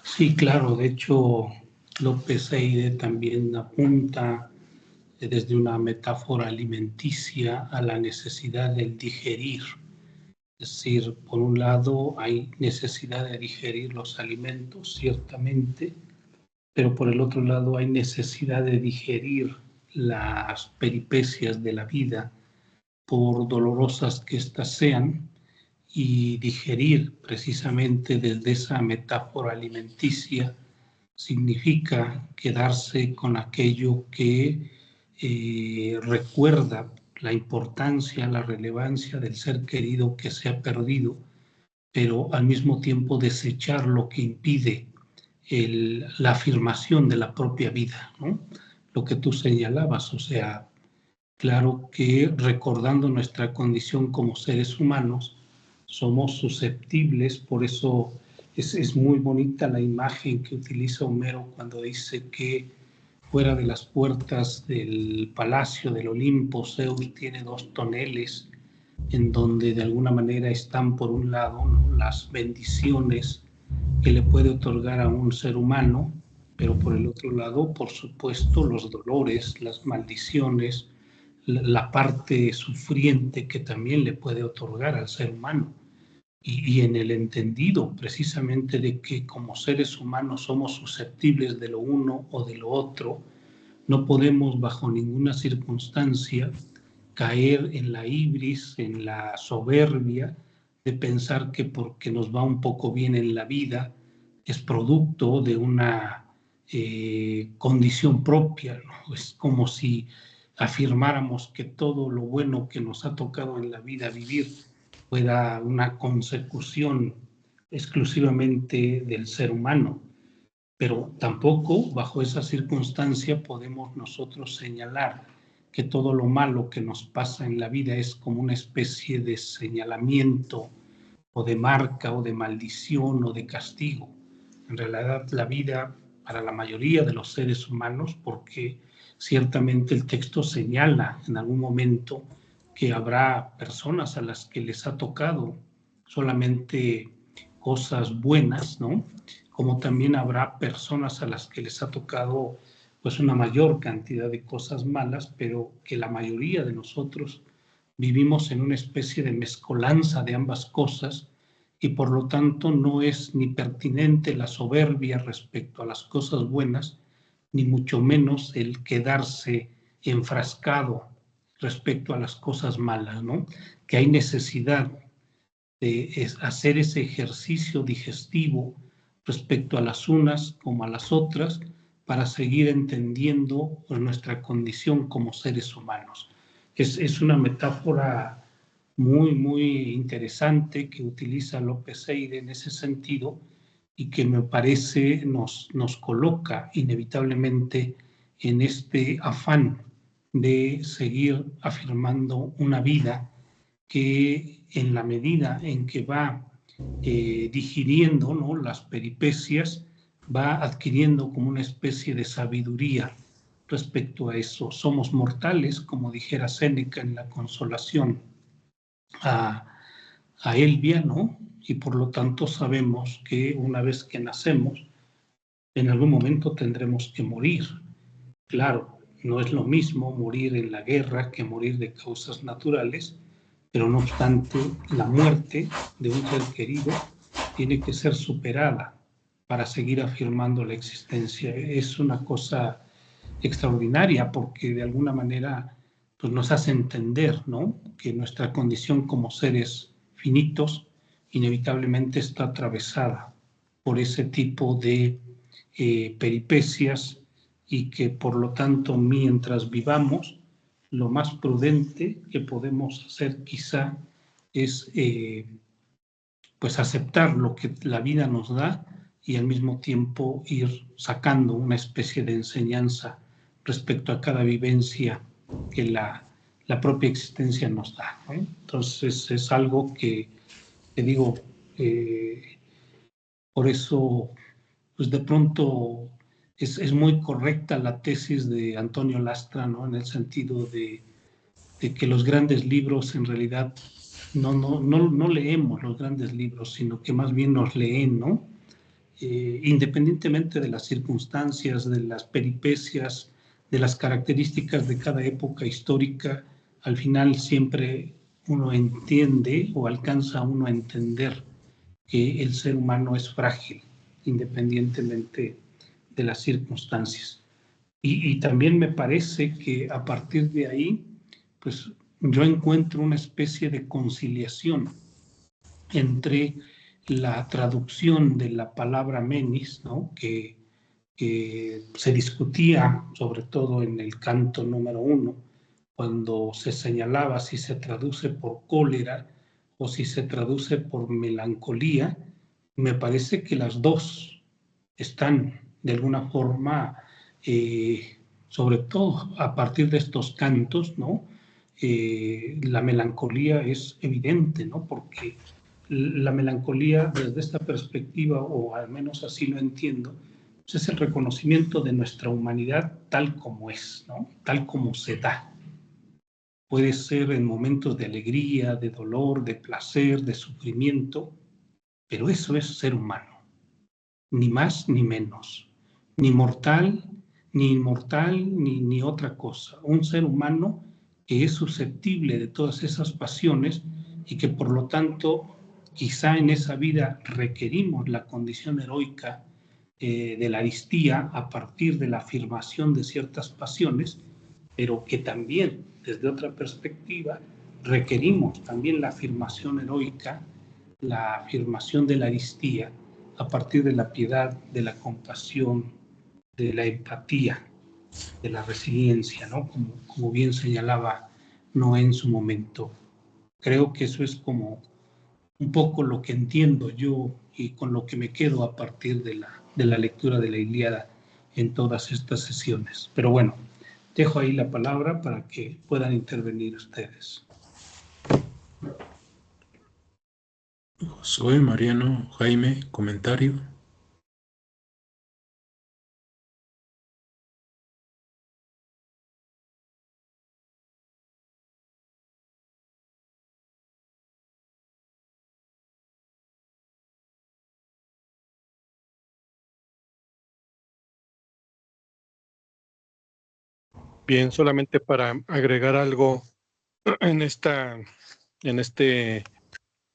Speaker 3: Sí, claro, de hecho, López Eide también apunta desde una metáfora alimenticia a la necesidad del digerir. Es decir, por un lado hay necesidad de digerir los alimentos, ciertamente, pero por el otro lado hay necesidad de digerir las peripecias de la vida, por dolorosas que éstas sean, y digerir precisamente desde esa metáfora alimenticia significa quedarse con aquello que recuerda la importancia, la relevancia del ser querido que se ha perdido, pero al mismo tiempo desechar lo que impide la afirmación de la propia vida, ¿no? Lo que tú señalabas, o sea, claro que recordando nuestra condición como seres humanos, somos susceptibles, por eso es muy bonita la imagen que utiliza Homero cuando dice que fuera de las puertas del palacio del Olimpo, Zeus tiene 2 toneles en donde de alguna manera están por un lado, ¿no?, las bendiciones que le puede otorgar a un ser humano, pero por el otro lado, por supuesto, los dolores, las maldiciones, la parte sufriente que también le puede otorgar al ser humano. Y en el entendido precisamente de que como seres humanos somos susceptibles de lo uno o de lo otro, no podemos bajo ninguna circunstancia caer en la ibris, en la soberbia de pensar que porque nos va un poco bien en la vida es producto de una condición propia, ¿no? Es como si afirmáramos que todo lo bueno que nos ha tocado en la vida vivir fuera una consecución exclusivamente del ser humano. Pero tampoco bajo esa circunstancia podemos nosotros señalar que todo lo malo que nos pasa en la vida es como una especie de señalamiento o de marca o de maldición o de castigo. En realidad la vida para la mayoría de los seres humanos, porque ciertamente el texto señala en algún momento que habrá personas a las que les ha tocado solamente cosas buenas, ¿no? Como también habrá personas a las que les ha tocado pues una mayor cantidad de cosas malas, pero que la mayoría de nosotros vivimos en una especie de mezcolanza de ambas cosas y por lo tanto no es ni pertinente la soberbia respecto a las cosas buenas, ni mucho menos el quedarse enfrascado respecto a las cosas malas, ¿no? Que hay necesidad de hacer ese ejercicio digestivo respecto a las unas como a las otras para seguir entendiendo nuestra condición como seres humanos. Es una metáfora muy, muy interesante que utiliza López Eide en ese sentido y que me parece nos coloca inevitablemente en este afán de seguir afirmando una vida que en la medida en que va digiriendo, ¿no?, las peripecias, va adquiriendo como una especie de sabiduría respecto a eso. Somos mortales, como dijera Séneca en la Consolación a Elvia, ¿no? y por lo tanto sabemos que una vez que nacemos, en algún momento tendremos que morir. Claro, no es lo mismo morir en la guerra que morir de causas naturales, pero no obstante, la muerte de un ser querido tiene que ser superada para seguir afirmando la existencia. Es una cosa extraordinaria porque de alguna manera pues, nos hace entender, ¿no?, que nuestra condición como seres finitos inevitablemente está atravesada por ese tipo de peripecias, y que por lo tanto mientras vivamos lo más prudente que podemos hacer quizá es pues aceptar lo que la vida nos da y al mismo tiempo ir sacando una especie de enseñanza respecto a cada vivencia que la propia existencia nos da, ¿no? Entonces es algo que digo, por eso pues de pronto es muy correcta la tesis de Antonio Lastra, ¿no?, en el sentido de que los grandes libros en realidad no leemos los grandes libros, sino que más bien nos leen, ¿no? Independientemente de las circunstancias, de las peripecias, de las características de cada época histórica, al final siempre uno entiende o alcanza uno a entender que el ser humano es frágil, independientemente de las circunstancias. Y también me parece que a partir de ahí, pues yo encuentro una especie de conciliación entre la traducción de la palabra menis, ¿no?, que se discutía sobre todo en el canto número 1, cuando se señalaba si se traduce por cólera o si se traduce por melancolía. Me parece que las dos están de alguna forma, sobre todo a partir de estos cantos, ¿no? La melancolía es evidente, ¿no?, porque la melancolía desde esta perspectiva, o al menos así lo entiendo, pues es el reconocimiento de nuestra humanidad tal como es, ¿no?, tal como se da. Puede ser en momentos de alegría, de dolor, de placer, de sufrimiento, pero eso es ser humano, ni más ni menos, ni mortal, ni inmortal, ni otra cosa. Un ser humano que es susceptible de todas esas pasiones y que por lo tanto quizá en esa vida requerimos la condición heroica de la aristía a partir de la afirmación de ciertas pasiones, pero que también desde otra perspectiva requerimos también la afirmación heroica, la afirmación de la aristía a partir de la piedad, de la compasión, de la empatía, de la resiliencia, ¿no?, como bien señalaba Noé en su momento. Creo que eso es como un poco lo que entiendo yo y con lo que me quedo a partir de la lectura de la Ilíada en todas estas sesiones. Pero bueno, dejo ahí la palabra para que puedan intervenir ustedes.
Speaker 1: Josué, Mariano, Jaime, comentario.
Speaker 2: Bien, solamente para agregar algo en este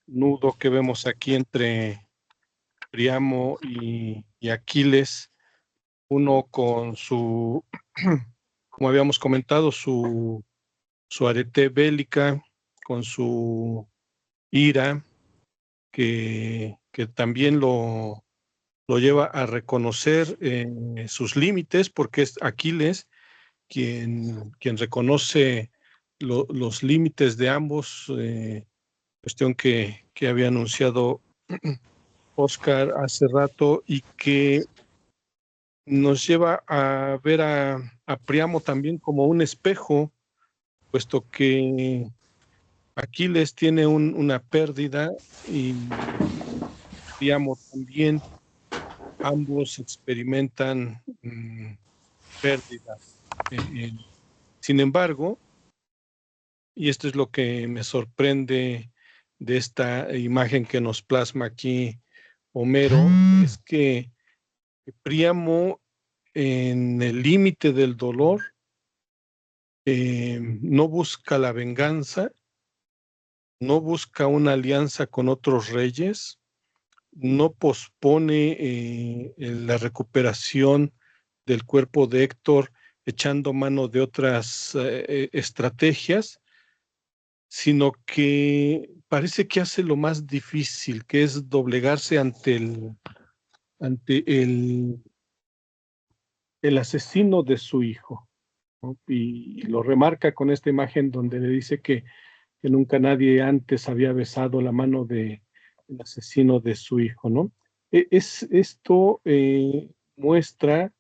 Speaker 2: nudo que vemos aquí entre Príamo y Aquiles, uno con su, como habíamos comentado, su arete bélica, con su ira, que también lo lleva a reconocer sus límites, porque es Aquiles quien reconoce los límites de ambos, cuestión que había anunciado Oscar hace rato, y que nos lleva a ver a Príamo también como un espejo, puesto que Aquiles tiene una pérdida y Príamo también. Ambos experimentan pérdidas. Sin embargo, y esto es lo que me sorprende de esta imagen que nos plasma aquí Homero es que Príamo, en el límite del dolor, no busca la venganza, no busca una alianza con otros reyes, no pospone la recuperación del cuerpo de Héctor echando mano de otras estrategias, sino que parece que hace lo más difícil, que es doblegarse ante el asesino de su hijo, ¿no? Y lo remarca con esta imagen donde le dice que nunca nadie antes había besado la mano del asesino de su hijo, ¿no? Esto muestra,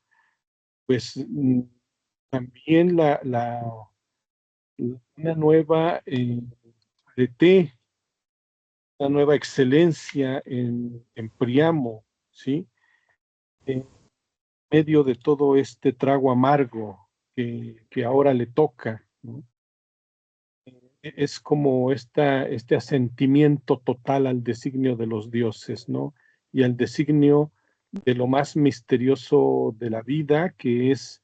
Speaker 2: pues, también una nueva arete, una nueva excelencia en Príamo, ¿sí? En medio de todo este trago amargo que ahora le toca, ¿no? Es como este asentimiento total al designio de los dioses, ¿no? Y al designio de lo más misterioso de la vida, que es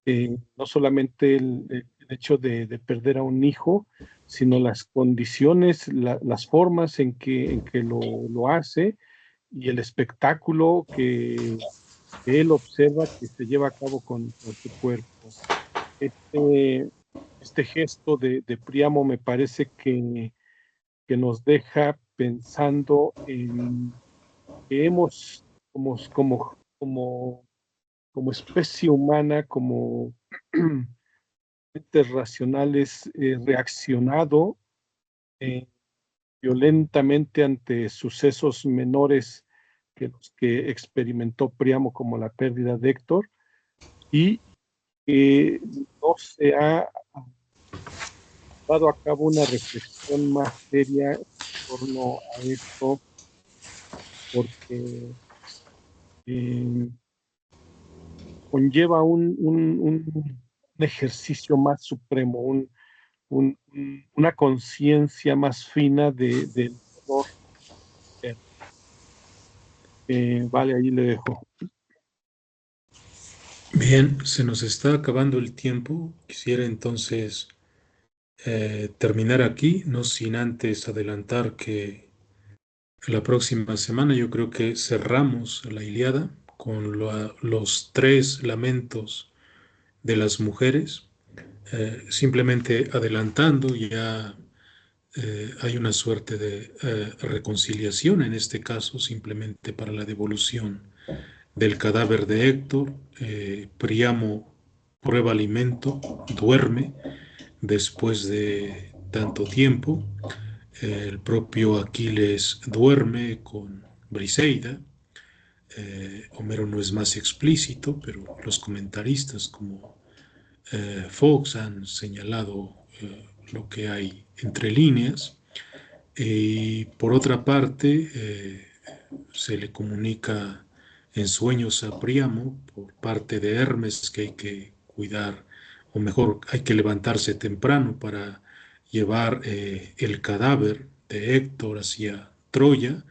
Speaker 2: no solamente el hecho de perder a un hijo, sino las condiciones, las formas en que lo hace y el espectáculo que él observa que se lleva a cabo con su cuerpo. Este, este gesto de Príamo me parece que nos deja pensando en que hemos, como especie humana, como entes racionales, reaccionado eh, violentamente ante sucesos menores que los que experimentó Príamo, como la pérdida de Héctor, y que no se ha llevado a cabo una reflexión más seria en torno a esto, porque eh, conlleva un ejercicio más supremo, una conciencia más fina del dolor. Vale, ahí le dejo.
Speaker 1: Bien, se nos está acabando el tiempo. Quisiera entonces terminar aquí, no sin antes adelantar que la próxima semana yo creo que cerramos la Ilíada con los tres lamentos de las mujeres. Simplemente adelantando, ya hay una suerte de reconciliación en este caso, simplemente para la devolución del cadáver de Héctor. Príamo prueba alimento, duerme después de tanto tiempo. El propio Aquiles duerme con Briseida. Homero no es más explícito, pero los comentaristas como Fox han señalado lo que hay entre líneas. Y por otra parte, se le comunica en sueños a Príamo por parte de Hermes que hay que cuidar, o mejor, hay que levantarse temprano para llevar el cadáver de Héctor hacia Troya,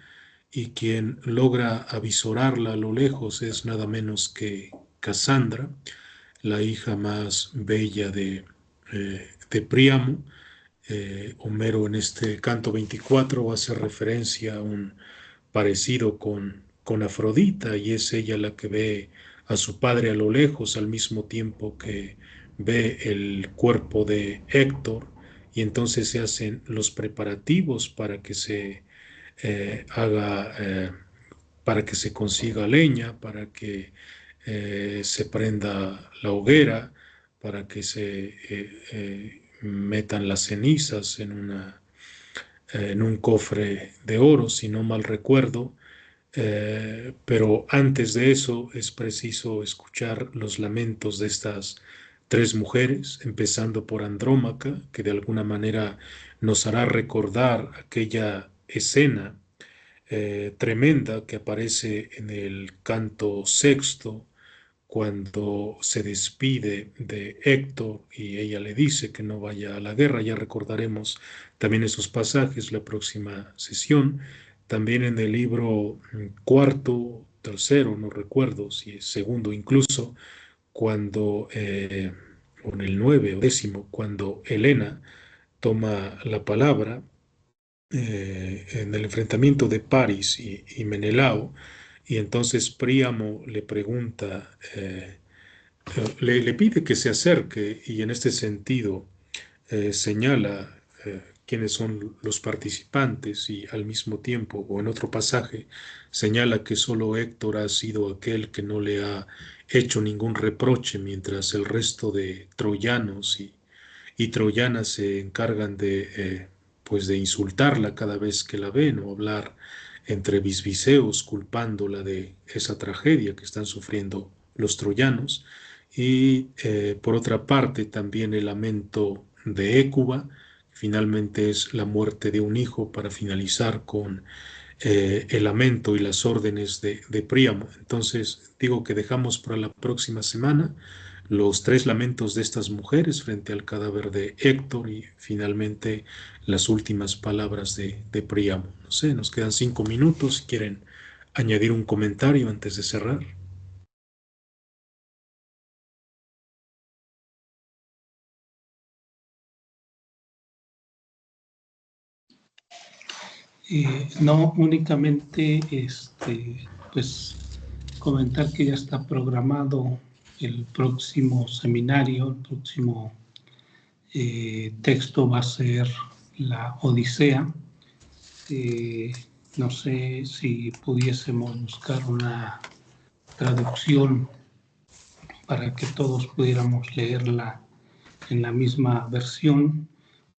Speaker 1: y quien logra avisorarla a lo lejos es nada menos que Casandra, la hija más bella de Príamo. Homero en este canto 24 hace referencia a un parecido con Afrodita, y es ella la que ve a su padre a lo lejos al mismo tiempo que ve el cuerpo de Héctor, y entonces se hacen los preparativos para que se haga, para que se consiga leña, para que se prenda la hoguera, para que se metan las cenizas en un cofre de oro, si no mal recuerdo. Pero antes de eso es preciso escuchar los lamentos de estas tres mujeres, empezando por Andrómaca, que de alguna manera nos hará recordar aquella escena tremenda que aparece en el canto sexto, cuando se despide de Héctor y ella le dice que no vaya a la guerra. Ya recordaremos también esos pasajes la próxima sesión. También en el libro cuarto, tercero, no recuerdo si es segundo incluso, cuando, o en el 9 o 10, cuando Helena toma la palabra en el enfrentamiento de Paris y Menelao, y entonces Príamo le pregunta, le pide que se acerque, y en este sentido señala quiénes son los participantes, y al mismo tiempo, o en otro pasaje, señala que solo Héctor ha sido aquel que no le ha hecho ningún reproche, mientras el resto de troyanos y troyanas se encargan pues de insultarla cada vez que la ven, o hablar entre bisbiseos culpándola de esa tragedia que están sufriendo los troyanos. Y por otra parte también el lamento de Hécuba, finalmente es la muerte de un hijo, para finalizar con el lamento y las órdenes de Príamo. Entonces digo que dejamos para la próxima semana los 3 lamentos de estas mujeres frente al cadáver de Héctor, y finalmente las últimas palabras de Príamo. No sé, nos quedan 5 minutos. Si quieren añadir un comentario antes de cerrar.
Speaker 3: No, únicamente pues comentar que ya está programado el próximo seminario, el próximo texto va a ser la Odisea. No sé si pudiésemos buscar una traducción para que todos pudiéramos leerla en la misma versión.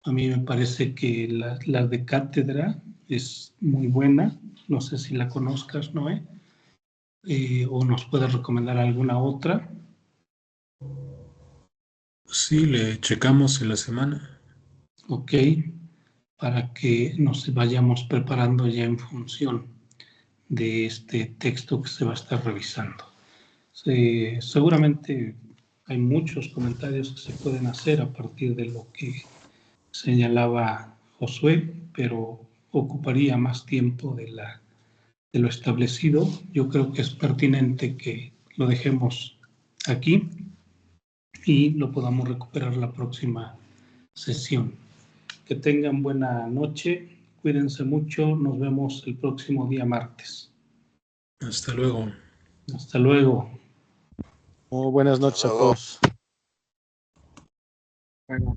Speaker 3: A mí me parece que la de cátedra es muy buena. No sé si la conozcas, Noé, o nos puedes recomendar alguna otra.
Speaker 1: Sí, le checamos en la semana.
Speaker 3: Ok, para que nos vayamos preparando ya en función de este texto que se va a estar revisando. Seguramente hay muchos comentarios que se pueden hacer a partir de lo que señalaba Josué, pero ocuparía más tiempo de lo establecido. Yo creo que es pertinente que lo dejemos aquí y lo podamos recuperar la próxima sesión. Que tengan buena noche, cuídense mucho, nos vemos el próximo día martes.
Speaker 1: Hasta luego.
Speaker 3: Hasta luego.
Speaker 2: Buenas noches a todos.
Speaker 5: Bueno.